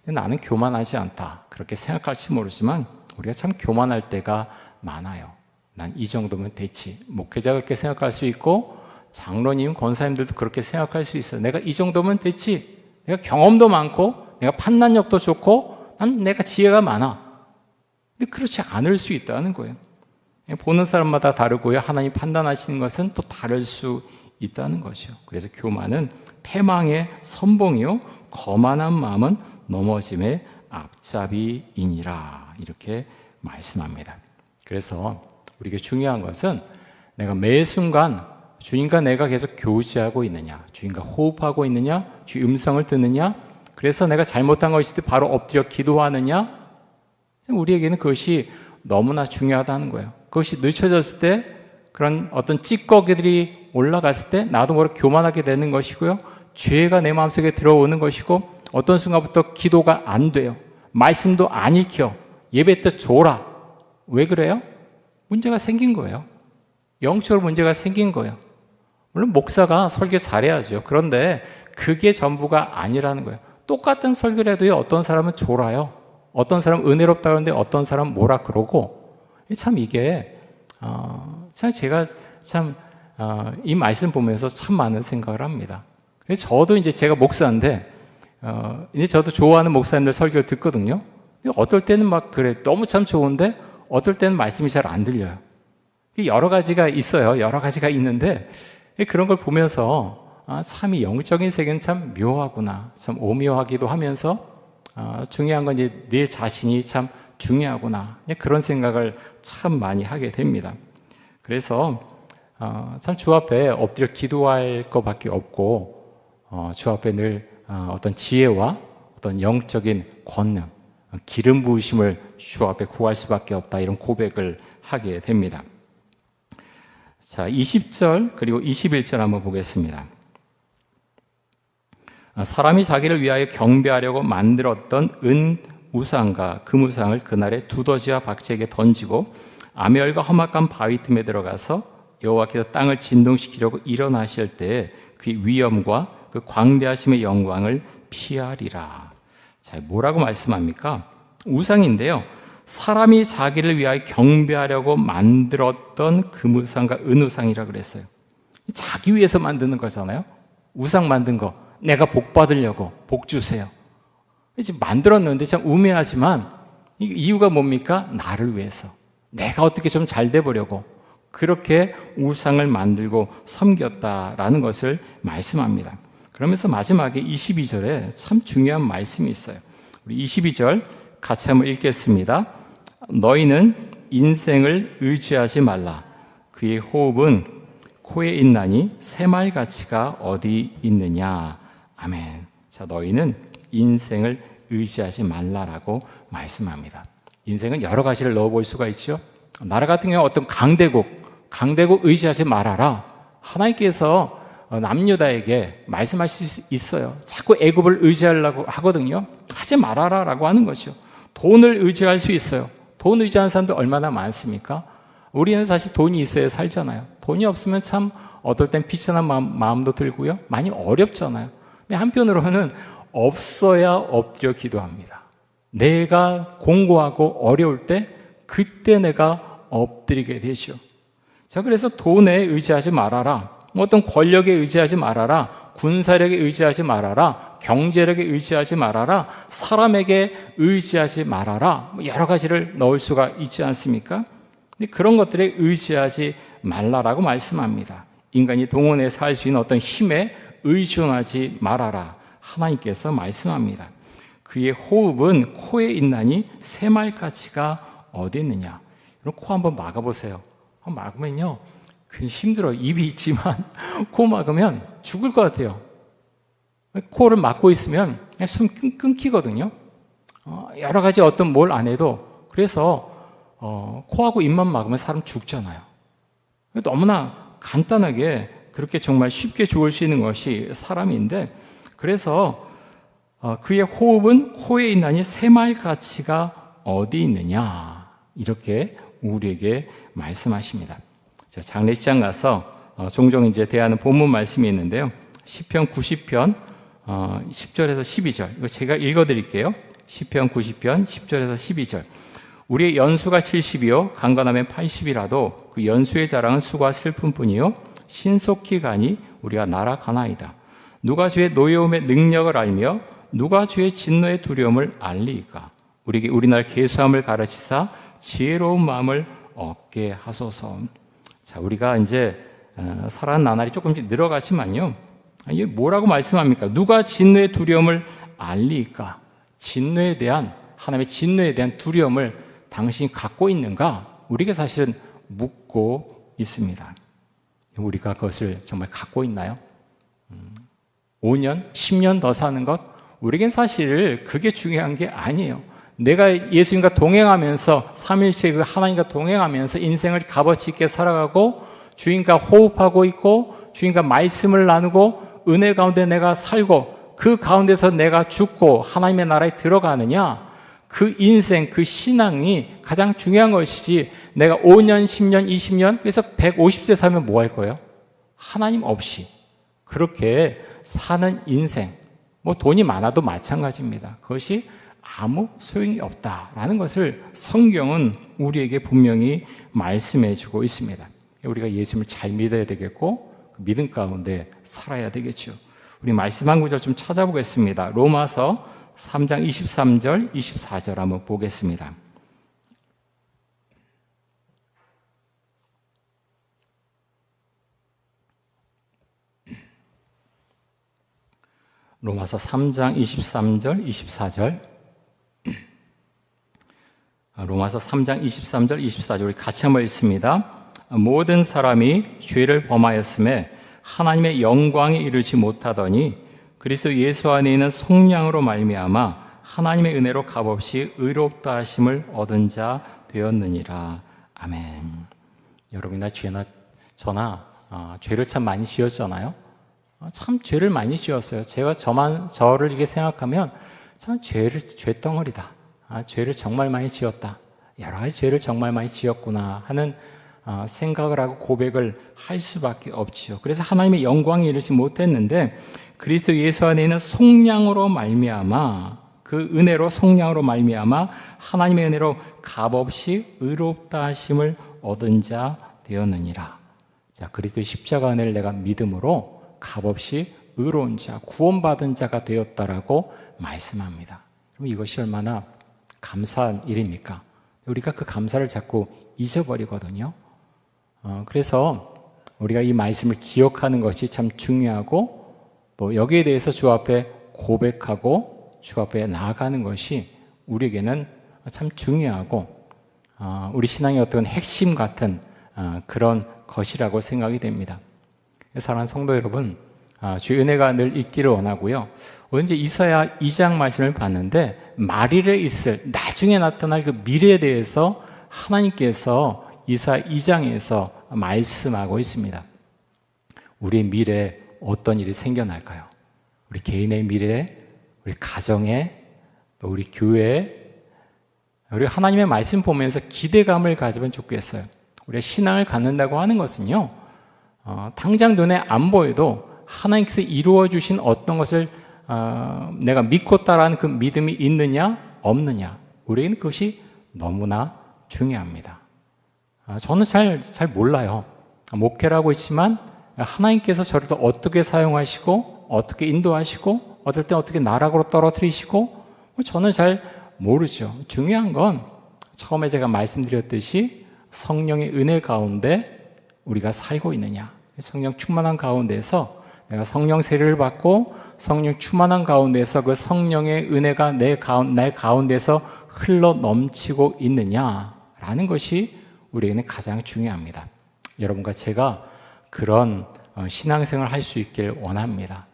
나는 교만하지 않다 그렇게 생각할지 모르지만 우리가 참 교만할 때가 많아요. 난 이 정도면 됐지. 목회자가 그렇게 생각할 수 있고 장로님, 권사님들도 그렇게 생각할 수 있어요. 내가 이 정도면 됐지. 내가 경험도 많고 내가 판단력도 좋고 내가 지혜가 많아. 근데 그렇지 않을 수 있다는 거예요. 보는 사람마다 다르고요. 하나님 판단하시는 것은 또 다를 수 있다는 거죠. 그래서 교만은 패망의 선봉이요 거만한 마음은 넘어짐의 앞잡이이니라 이렇게 말씀합니다. 그래서 우리에게 중요한 것은 내가 매 순간 주님과 내가 계속 교제하고 있느냐, 주님과 호흡하고 있느냐, 주의 음성을 듣느냐, 그래서 내가 잘못한 것일 때 바로 엎드려 기도하느냐, 우리에게는 그것이 너무나 중요하다는 거예요. 그것이 늦춰졌을 때 그런 어떤 찌꺼기들이 올라갔을 때 나도 모르게 교만하게 되는 것이고요. 죄가 내 마음속에 들어오는 것이고 어떤 순간부터 기도가 안 돼요. 말씀도 안 읽혀. 예배 때 졸아. 왜 그래요? 문제가 생긴 거예요. 영적으로 문제가 생긴 거예요. 물론 목사가 설교 잘해야죠. 그런데 그게 전부가 아니라는 거예요. 똑같은 설교를 해도요. 어떤 사람은 졸아요. 어떤 사람은 은혜롭다 그러는데 어떤 사람은 뭐라 그러고 참 이게 참 제가 참 이 말씀 보면서 참 많은 생각을 합니다. 그래서 저도 이제 제가 목사인데 이제 저도 좋아하는 목사님들 설교를 듣거든요. 어떨 때는 막 그래 너무 참 좋은데 어떨 때는 말씀이 잘 안 들려요. 여러 가지가 있어요. 여러 가지가 있는데 그런 걸 보면서 참 이 영적인 세계는 참 묘하구나, 참 오묘하기도 하면서 중요한 건 이제 내 자신이 참 중요하구나 그런 생각을 참 많이 하게 됩니다. 그래서 참 주 앞에 엎드려 기도할 것밖에 없고 주 앞에 늘 어떤 지혜와 어떤 영적인 권능, 기름 부으심을 주 앞에 구할 수밖에 없다 이런 고백을 하게 됩니다. 자, 20절 그리고 21절 한번 보겠습니다. 사람이 자기를 위하여 경배하려고 만들었던 은 우상과 금 우상을 그날에 두더지와 박쥐에게 던지고 아멸과 험악한 바위 틈에 들어가서 여호와께서 땅을 진동시키려고 일어나실 때 그 위엄과 그 광대하심의 영광을 피하리라. 자, 뭐라고 말씀합니까? 우상인데요. 사람이 자기를 위하여 경배하려고 만들었던 금우상과 은우상이라 그랬어요. 자기 위해서 만드는 거잖아요. 우상 만든 거, 내가 복 받으려고 복 주세요. 이제 만들었는데 참 우매하지만 이유가 뭡니까? 나를 위해서, 내가 어떻게 좀 잘 돼 보려고 그렇게 우상을 만들고 섬겼다라는 것을 말씀합니다. 그러면서 마지막에 22절에 참 중요한 말씀이 있어요. 우리 22절 같이 한번 읽겠습니다. 너희는 인생을 의지하지 말라. 그의 호흡은 코에 있나니 새말 가치가 어디 있느냐. 아멘. 자, 너희는 인생을 의지하지 말라라고 말씀합니다. 인생은 여러 가지를 넣어볼 수가 있죠. 나라 같은 경우 어떤 강대국 의지하지 말아라. 하나님께서 남유다에게 말씀하실 수 있어요. 자꾸 애굽을 의지하려고 하거든요. 하지 말아라라고 하는 것이죠. 돈을 의지할 수 있어요. 돈 의지하는 사람들 얼마나 많습니까? 우리는 사실 돈이 있어야 살잖아요. 돈이 없으면 참 어떨 땐 비천한 마음도 들고요. 많이 어렵잖아요. 근데 한편으로는 없어야 엎드려 기도합니다. 내가 공고하고 어려울 때 그때 내가 엎드리게 되죠. 자, 그래서 돈에 의지하지 말아라. 어떤 권력에 의지하지 말아라. 군사력에 의지하지 말아라. 경제력에 의지하지 말아라. 사람에게 의지하지 말아라. 여러 가지를 넣을 수가 있지 않습니까? 근데 그런 것들에 의지하지 말라라고 말씀합니다. 인간이 동원해서 할 수 있는 어떤 힘에 의존하지 말아라. 하나님께서 말씀합니다. 그의 호흡은 코에 있나니 새말 가치가 어디 있느냐. 여러분, 코 한번 막아보세요. 막으면요, 괜히 힘들어요. 입이 있지만 코 막으면 죽을 것 같아요. 코를 막고 있으면 숨 끊기거든요. 여러 가지 어떤 뭘 안 해도. 그래서 코하고 입만 막으면 사람 죽잖아요. 너무나 간단하게 그렇게 정말 쉽게 죽을 수 있는 것이 사람인데, 그래서 그의 호흡은 코에 있나니 새말 가치가 어디 있느냐, 이렇게 우리에게 말씀하십니다. 장례식장 가서 종종 이제 대하는 본문 말씀이 있는데요. 시편 90편 10절에서 12절, 이거 제가 읽어드릴게요. 시편 90편 10절에서 12절. 우리의 연수가 70이요 강건하면 80이라도 그 연수의 자랑은 수고와 슬픔뿐이요 신속히 가니 우리가 날아가나이다. 누가 주의 노여움의 능력을 알며 누가 주의 진노의 두려움을 알리이까. 우리에게 우리날 계수함을 가르치사 지혜로운 마음을 얻게 하소서. 자, 우리가 이제 살아가는 나날이 조금씩 늘어가지만요, 이게 뭐라고 말씀합니까? 누가 진노의 두려움을 알리이까? 진노에 대한, 하나님의 진노에 대한 두려움을 당신이 갖고 있는가? 우리가 사실은 묻고 있습니다. 우리가 그것을 정말 갖고 있나요? 5년, 10년 더 사는 것? 우리에겐 사실 그게 중요한 게 아니에요. 내가 예수님과 동행하면서, 삼일체 그 하나님과 동행하면서 인생을 값어치 있게 살아가고 주님과 호흡하고 있고 주님과 말씀을 나누고 은혜 가운데 내가 살고 그 가운데서 내가 죽고 하나님의 나라에 들어가느냐, 그 인생, 그 신앙이 가장 중요한 것이지, 내가 5년, 10년, 20년, 그래서 150세 살면 뭐 할 거예요? 하나님 없이 그렇게 사는 인생, 뭐 돈이 많아도 마찬가지입니다. 그것이 아무 소용이 없다라는 것을 성경은 우리에게 분명히 말씀해 주고 있습니다. 우리가 예수님을 잘 믿어야 되겠고 그 믿음 가운데 살아야 되겠죠. 우리 말씀 한 구절 좀 찾아보겠습니다. 로마서 3장 23절, 24절 한번 보겠습니다. 로마서 3장 23절, 24절. 로마서 3장 23절, 24절 우리 같이 한번 읽습니다. 모든 사람이 죄를 범하였음에 하나님의 영광에 이르지 못하더니 그리스도 예수 안에 있는 속량으로 말미암아 하나님의 은혜로 값없이 의롭다 하심을 얻은 자 되었느니라. 아멘. 여러분이나 죄나 저나 죄를 참 많이 지었잖아요. 참 죄를 많이 지었어요. 제가 저를 이렇게 생각하면 참 죄덩어리다. 죄를 정말 많이 지었다. 여러 가지 죄를 정말 많이 지었구나 하는 생각을 하고 고백을 할 수밖에 없지요. 그래서 하나님의 영광에 이르지 못했는데, 그리스도 예수 안에 있는 속량으로 말미암아, 그 은혜로 속량으로 말미암아 하나님의 은혜로 값없이 의롭다 하심을 얻은 자 되었느니라. 자, 그리스도의 십자가 은혜를 내가 믿음으로 값없이 의로운 자, 구원받은 자가 되었다라고 말씀합니다. 그럼 이것이 얼마나 감사한 일입니까? 우리가 그 감사를 자꾸 잊어버리거든요. 그래서 우리가 이 말씀을 기억하는 것이 참 중요하고, 또 여기에 대해서 주 앞에 고백하고 주 앞에 나아가는 것이 우리에게는 참 중요하고, 우리 신앙의 어떤 핵심 같은 그런 것이라고 생각이 됩니다. 사랑하는 성도 여러분, 주의 은혜가 늘 있기를 원하고요. 오늘 이제 이사야 2장 말씀을 봤는데, 말일에 있을, 나중에 나타날 그 미래에 대해서 하나님께서 이사야 2장에서 말씀하고 있습니다. 우리의 미래에 어떤 일이 생겨날까요? 우리 개인의 미래에, 우리 가정에, 또 우리 교회에, 우리 하나님의 말씀 보면서 기대감을 가지면 좋겠어요. 우리가 신앙을 갖는다고 하는 것은요, 당장 눈에 안 보여도 하나님께서 이루어 주신 어떤 것을 내가 믿고 따라하는 그 믿음이 있느냐 없느냐, 우리에게는 그것이 너무나 중요합니다. 저는 잘 몰라요. 목회를 하고 있지만 하나님께서 저를 또 어떻게 사용하시고 어떻게 인도하시고 어떨 때 어떻게 나락으로 떨어뜨리시고 저는 잘 모르죠. 중요한 건 처음에 제가 말씀드렸듯이 성령의 은혜 가운데 우리가 살고 있느냐, 성령 충만한 가운데서 내가 성령 세례를 받고 성령 충만한 가운데서 그 성령의 은혜가 내 가운데서 흘러 넘치고 있느냐라는 것이 우리에게는 가장 중요합니다. 여러분과 제가 그런 신앙생활을 할 수 있길 원합니다.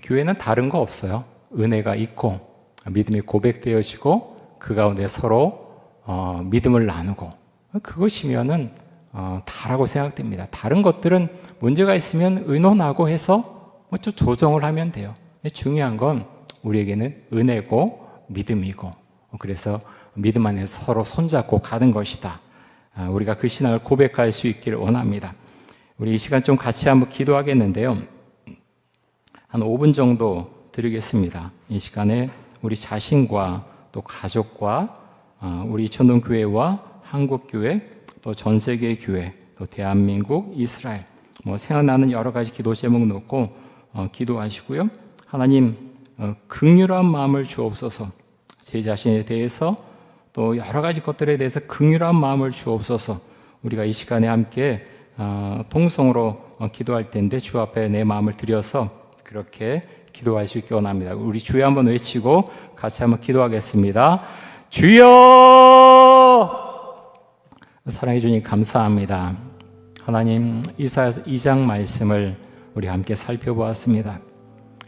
교회는 다른 거 없어요. 은혜가 있고 믿음이 고백되어지고 그 가운데 서로 믿음을 나누고, 그것이면은 다라고 생각됩니다. 다른 것들은 문제가 있으면 의논하고 해서 좀 조정을 하면 돼요. 중요한 건 우리에게는 은혜고 믿음이고, 그래서 믿음 안에서 서로 손잡고 가는 것이다. 우리가 그 신앙을 고백할 수 있기를 원합니다. 우리 이 시간 좀 같이 한번 기도하겠는데요. 한 5분 정도 드리겠습니다. 이 시간에 우리 자신과 또 가족과 우리 천동교회와 한국교회, 또 전 세계 교회, 또 대한민국, 이스라엘, 생각나는 여러 가지 기도 제목 놓고 기도하시고요. 하나님, 긍휼한 마음을 주옵소서. 제 자신에 대해서 또 여러 가지 것들에 대해서 긍휼한 마음을 주옵소서. 우리가 이 시간에 함께 통성으로 기도할 텐데 주 앞에 내 마음을 드려서 그렇게 기도할 수 있기 원합니다. 우리 주여 한번 외치고 같이 한번 기도하겠습니다. 주여! 사랑해 주님 감사합니다. 하나님, 이사야 2장 말씀을 우리 함께 살펴보았습니다.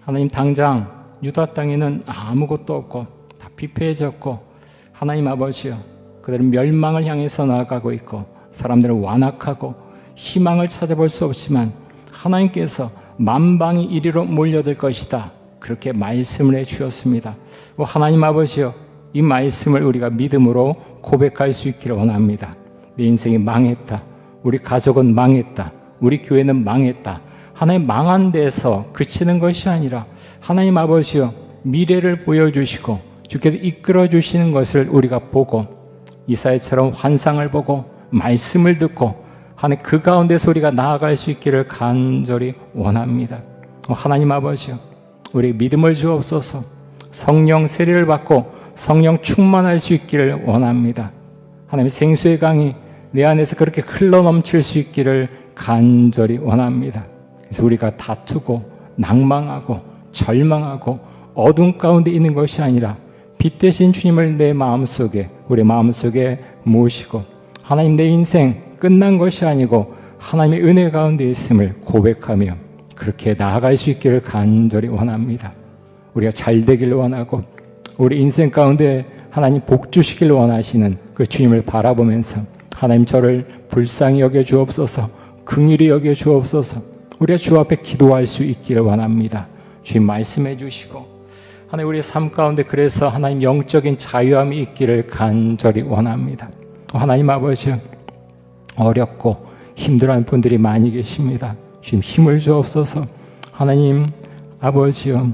하나님, 당장 유다 땅에는 아무것도 없고 다 피폐해졌고, 하나님 아버지여, 그들은 멸망을 향해서 나아가고 있고 사람들은 완악하고 희망을 찾아볼 수 없지만 하나님께서 만방이 이리로 몰려들 것이다, 그렇게 말씀을 해주셨습니다. 하나님 아버지여, 이 말씀을 우리가 믿음으로 고백할 수 있기를 원합니다. 내 인생이 망했다, 우리 가족은 망했다, 우리 교회는 망했다. 하나님, 망한 데서 그치는 것이 아니라 하나님 아버지여, 미래를 보여주시고 주께서 이끌어 주시는 것을 우리가 보고 이사야처럼 환상을 보고 말씀을 듣고 하나님 그 가운데서 우리가 나아갈 수 있기를 간절히 원합니다. 하나님 아버지여, 우리 믿음을 주옵소서. 성령 세례를 받고 성령 충만할 수 있기를 원합니다. 하나님, 생수의 강이 내 안에서 그렇게 흘러넘칠 수 있기를 간절히 원합니다. 그래서 우리가 다투고 낭망하고 절망하고 어둠 가운데 있는 것이 아니라 빛 대신 주님을 내 마음속에, 우리 마음속에 모시고 하나님, 내 인생 끝난 것이 아니고 하나님의 은혜 가운데 있음을 고백하며 그렇게 나아갈 수 있기를 간절히 원합니다. 우리가 잘 되기를 원하고 우리 인생 가운데 하나님 복 주시길 원하시는 그 주님을 바라보면서 하나님, 저를 불쌍히 여겨 주옵소서, 긍휼히 여겨 주옵소서. 우리가 주 앞에 기도할 수 있기를 원합니다. 주님 말씀해 주시고 하나님, 우리의 삶 가운데 그래서 하나님 영적인 자유함이 있기를 간절히 원합니다. 하나님 아버지, 어렵고 힘들어하는 분들이 많이 계십니다. 주님 힘을 주옵소서. 하나님, 아버지여,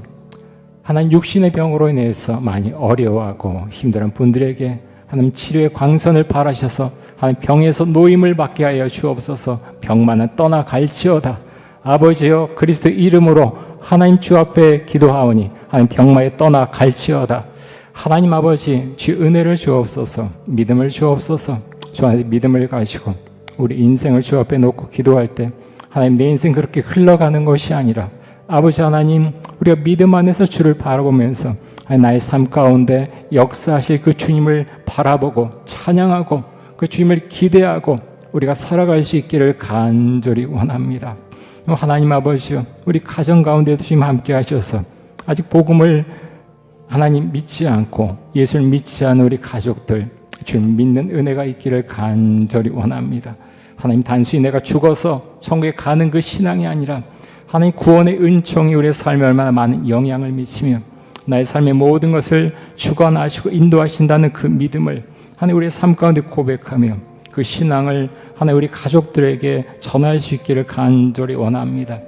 하나님 육신의 병으로 인해서 많이 어려워하고 힘든 분들에게 하나님 치료의 광선을 바라셔서 하나님 병에서 노임을 받게 하여 주옵소서. 병만은 떠나갈지어다. 아버지여, 그리스도 이름으로 하나님 주 앞에 기도하오니 하나님 병마에 떠나갈지어다. 하나님 아버지, 주 은혜를 주옵소서. 믿음을 주옵소서. 주 안에 믿음을 가지고 우리 인생을 주 앞에 놓고 기도할 때 하나님, 내 인생 그렇게 흘러가는 것이 아니라 아버지 하나님, 우리가 믿음 안에서 주를 바라보면서 나의 삶 가운데 역사하실 그 주님을 바라보고 찬양하고 그 주님을 기대하고 우리가 살아갈 수 있기를 간절히 원합니다. 하나님 아버지요, 우리 가정 가운데도 주님 함께 하셔서 아직 복음을 하나님 믿지 않고 예수를 믿지 않은 우리 가족들 주님 믿는 은혜가 있기를 간절히 원합니다. 하나님, 단순히 내가 죽어서 천국에 가는 그 신앙이 아니라 하나님 구원의 은총이 우리의 삶에 얼마나 많은 영향을 미치며 나의 삶의 모든 것을 주관하시고 인도하신다는 그 믿음을 하나님 우리의 삶 가운데 고백하며 그 신앙을 하나님 우리 가족들에게 전할 수 있기를 간절히 원합니다.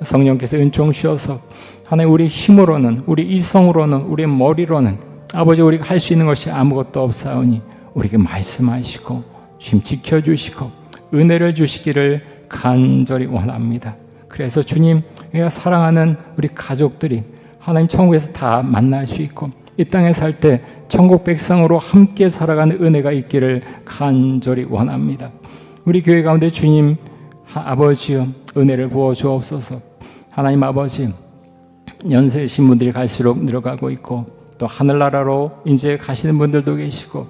성령께서 은총 주셔서 하나님 우리 힘으로는, 우리 이성으로는, 우리의 머리로는 아버지 우리가 할 수 있는 것이 아무것도 없사오니 우리에게 말씀하시고 주님 지켜주시고 은혜를 주시기를 간절히 원합니다. 그래서 주님, 우리가 사랑하는 우리 가족들이 하나님 천국에서 다 만날 수 있고 이 땅에 살 때 천국 백성으로 함께 살아가는 은혜가 있기를 간절히 원합니다. 우리 교회 가운데 주님 아버지여, 은혜를 부어 주옵소서. 하나님 아버지, 연세이신 분들이 갈수록 늘어가고 있고 또 하늘나라로 이제 가시는 분들도 계시고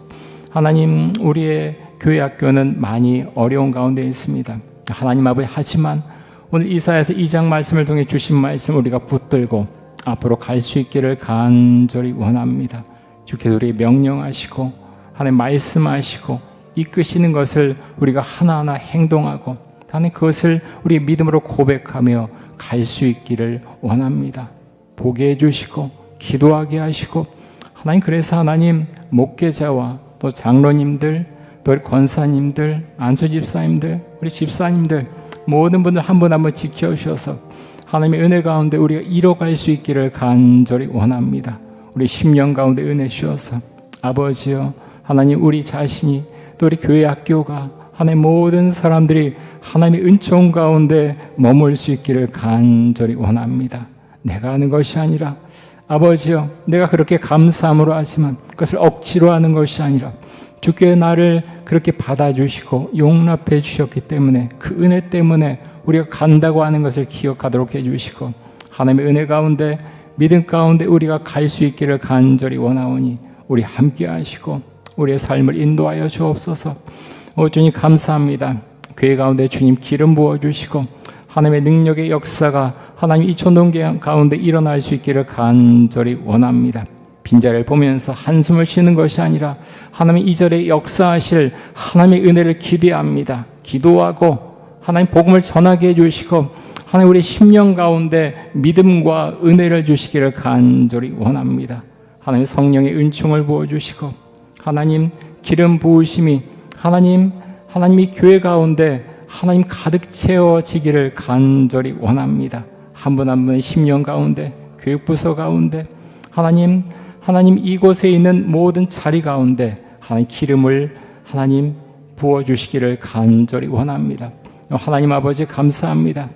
하나님, 우리의 교회 학교는 많이 어려운 가운데 있습니다. 하나님 아버지, 하지만 오늘 이사야서 2장 말씀을 통해 주신 말씀 우리가 붙들고 앞으로 갈 수 있기를 간절히 원합니다. 주께서 우리 명령하시고 하나님 말씀하시고 이끄시는 것을 우리가 하나하나 행동하고 하나님 그것을 우리 믿음으로 고백하며 갈 수 있기를 원합니다. 보게 해주시고 기도하게 하시고 하나님, 그래서 하나님 목회자와 또 장로님들, 또 우리 권사님들, 안수집사님들, 우리 집사님들 모든 분들 한 분 한 분 지켜주셔서 하나님의 은혜 가운데 우리가 이뤄갈 수 있기를 간절히 원합니다. 우리 10년 가운데 은혜 주셔서 아버지여, 하나님 우리 자신이 또 우리 교회 학교가 하나님 모든 사람들이 하나님의 은총 가운데 머물 수 있기를 간절히 원합니다. 내가 하는 것이 아니라 아버지여, 내가 그렇게 감사함으로 하지만 그것을 억지로 하는 것이 아니라 주께 나를 그렇게 받아주시고 용납해 주셨기 때문에 그 은혜 때문에 우리가 간다고 하는 것을 기억하도록 해주시고 하나님의 은혜 가운데 믿음 가운데 우리가 갈 수 있기를 간절히 원하오니 우리 함께 하시고 우리의 삶을 인도하여 주옵소서. 주님 감사합니다. 교회 가운데 주님 기름 부어주시고 하나님의 능력의 역사가 하나님 이 천동계 가운데 일어날 수 있기를 간절히 원합니다. 빈자리를 보면서 한숨을 쉬는 것이 아니라 하나님 이 절에 역사하실 하나님의 은혜를 기대합니다. 기도하고 하나님 복음을 전하게 해주시고 하나님 우리 10년 가운데 믿음과 은혜를 주시기를 간절히 원합니다. 하나님 성령의 은총을 부어주시고 하나님 기름 부으심이 하나님 이 교회 가운데 하나님 가득 채워지기를 간절히 원합니다. 한 분 한 분의 10년 가운데 교육부서 가운데 하나님 이곳에 있는 모든 자리 가운데 하나님 기름을 하나님 부어주시기를 간절히 원합니다. 하나님 아버지 감사합니다.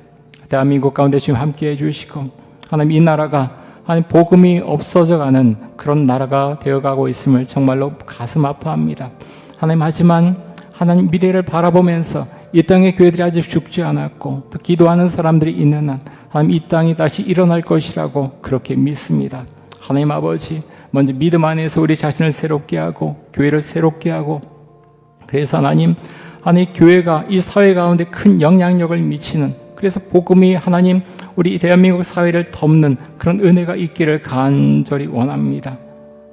대한민국 가운데 지금 함께 해주시고 하나님 이 나라가 하나님 복음이 없어져가는 그런 나라가 되어가고 있음을 정말로 가슴 아파합니다. 하나님 하지만 하나님 미래를 바라보면서 이 땅의 교회들이 아직 죽지 않았고 또 기도하는 사람들이 있는 한 하나님 이 땅이 다시 일어날 것이라고 그렇게 믿습니다. 하나님 아버지 먼저 믿음 안에서 우리 자신을 새롭게 하고 교회를 새롭게 하고 그래서 하나님 교회가 이 사회 가운데 큰 영향력을 미치는 그래서 복음이 하나님 우리 대한민국 사회를 덮는 그런 은혜가 있기를 간절히 원합니다.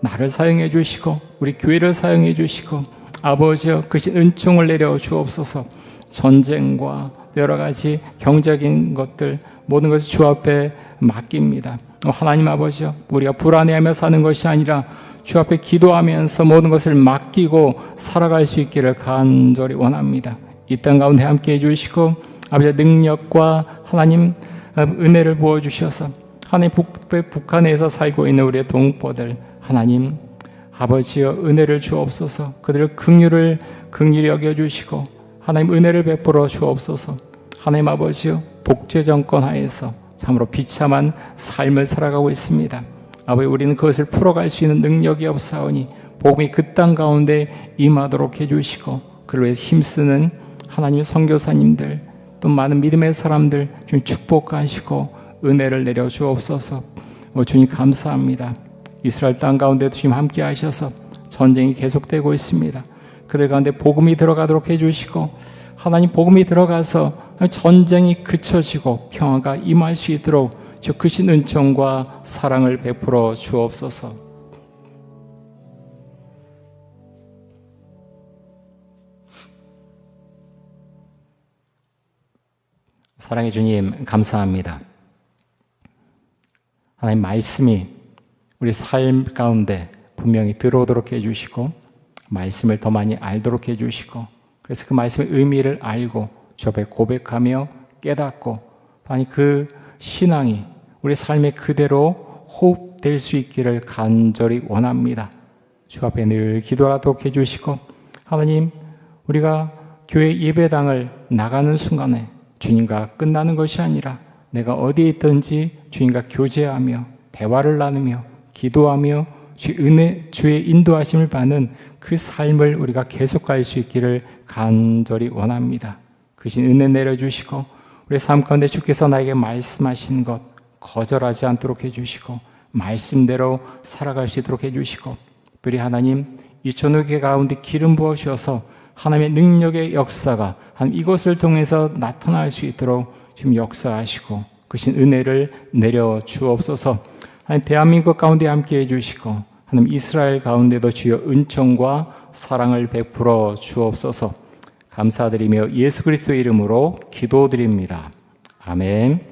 나를 사용해 주시고 우리 교회를 사용해 주시고 아버지여 그 은총을 내려 주옵소서. 전쟁과 여러 가지 경제적인 것들 모든 것을 주 앞에 맡깁니다. 하나님 아버지여 우리가 불안해하며 사는 것이 아니라 주 앞에 기도하면서 모든 것을 맡기고 살아갈 수 있기를 간절히 원합니다. 이 땅 가운데 함께 해주시고 아버지의 능력과 하나님 은혜를 부어주셔서 하나님 북한에서 살고 있는 우리의 동포들 하나님 아버지여 은혜를 주옵소서. 그들을 긍휼히 여겨주시고 하나님 은혜를 베풀어 주옵소서. 하나님 아버지여 독재 정권 하에서 참으로 비참한 삶을 살아가고 있습니다. 아버지 우리는 그것을 풀어갈 수 있는 능력이 없사오니 복음이 그 땅 가운데 임하도록 해주시고 그를 위해 힘쓰는 하나님의 선교사님들 또 많은 믿음의 사람들 주님 축복하시고 은혜를 내려 주옵소서. 주님 감사합니다. 이스라엘 땅 가운데 주님 함께 하셔서 전쟁이 계속되고 있습니다. 그들 가운데 복음이 들어가도록 해주시고 하나님 복음이 들어가서 전쟁이 그쳐지고 평화가 임할 수 있도록 주 크신 은총과 사랑을 베풀어 주옵소서. 사랑의 주님 감사합니다. 하나님 말씀이 우리 삶 가운데 분명히 들어오도록 해주시고 말씀을 더 많이 알도록 해주시고 그래서 그 말씀의 의미를 알고 주 앞에 고백하며 깨닫고 아니 그 신앙이 우리 삶에 그대로 호흡될 수 있기를 간절히 원합니다. 주 앞에 늘 기도하도록 해주시고 하나님 우리가 교회 예배당을 나가는 순간에 주님과 끝나는 것이 아니라 내가 어디에 있든지 주님과 교제하며 대화를 나누며 기도하며 주의 인도하심을 받는 그 삶을 우리가 계속할 수 있기를 간절히 원합니다. 그 신 은혜 내려주시고 우리 삶 가운데 주께서 나에게 말씀하신 것 거절하지 않도록 해주시고 말씀대로 살아갈 수 있도록 해주시고 특별히 하나님 이 전후계 가운데 기름 부어주셔서 하나님의 능력의 역사가 이것을 통해서 나타날 수 있도록 지금 역사하시고 그 신 은혜를 내려 주옵소서. 하나님 대한민국 가운데 함께 해주시고 하나님 이스라엘 가운데도 주여 은총과 사랑을 베풀어 주옵소서. 감사드리며 예수 그리스도의 이름으로 기도드립니다. 아멘.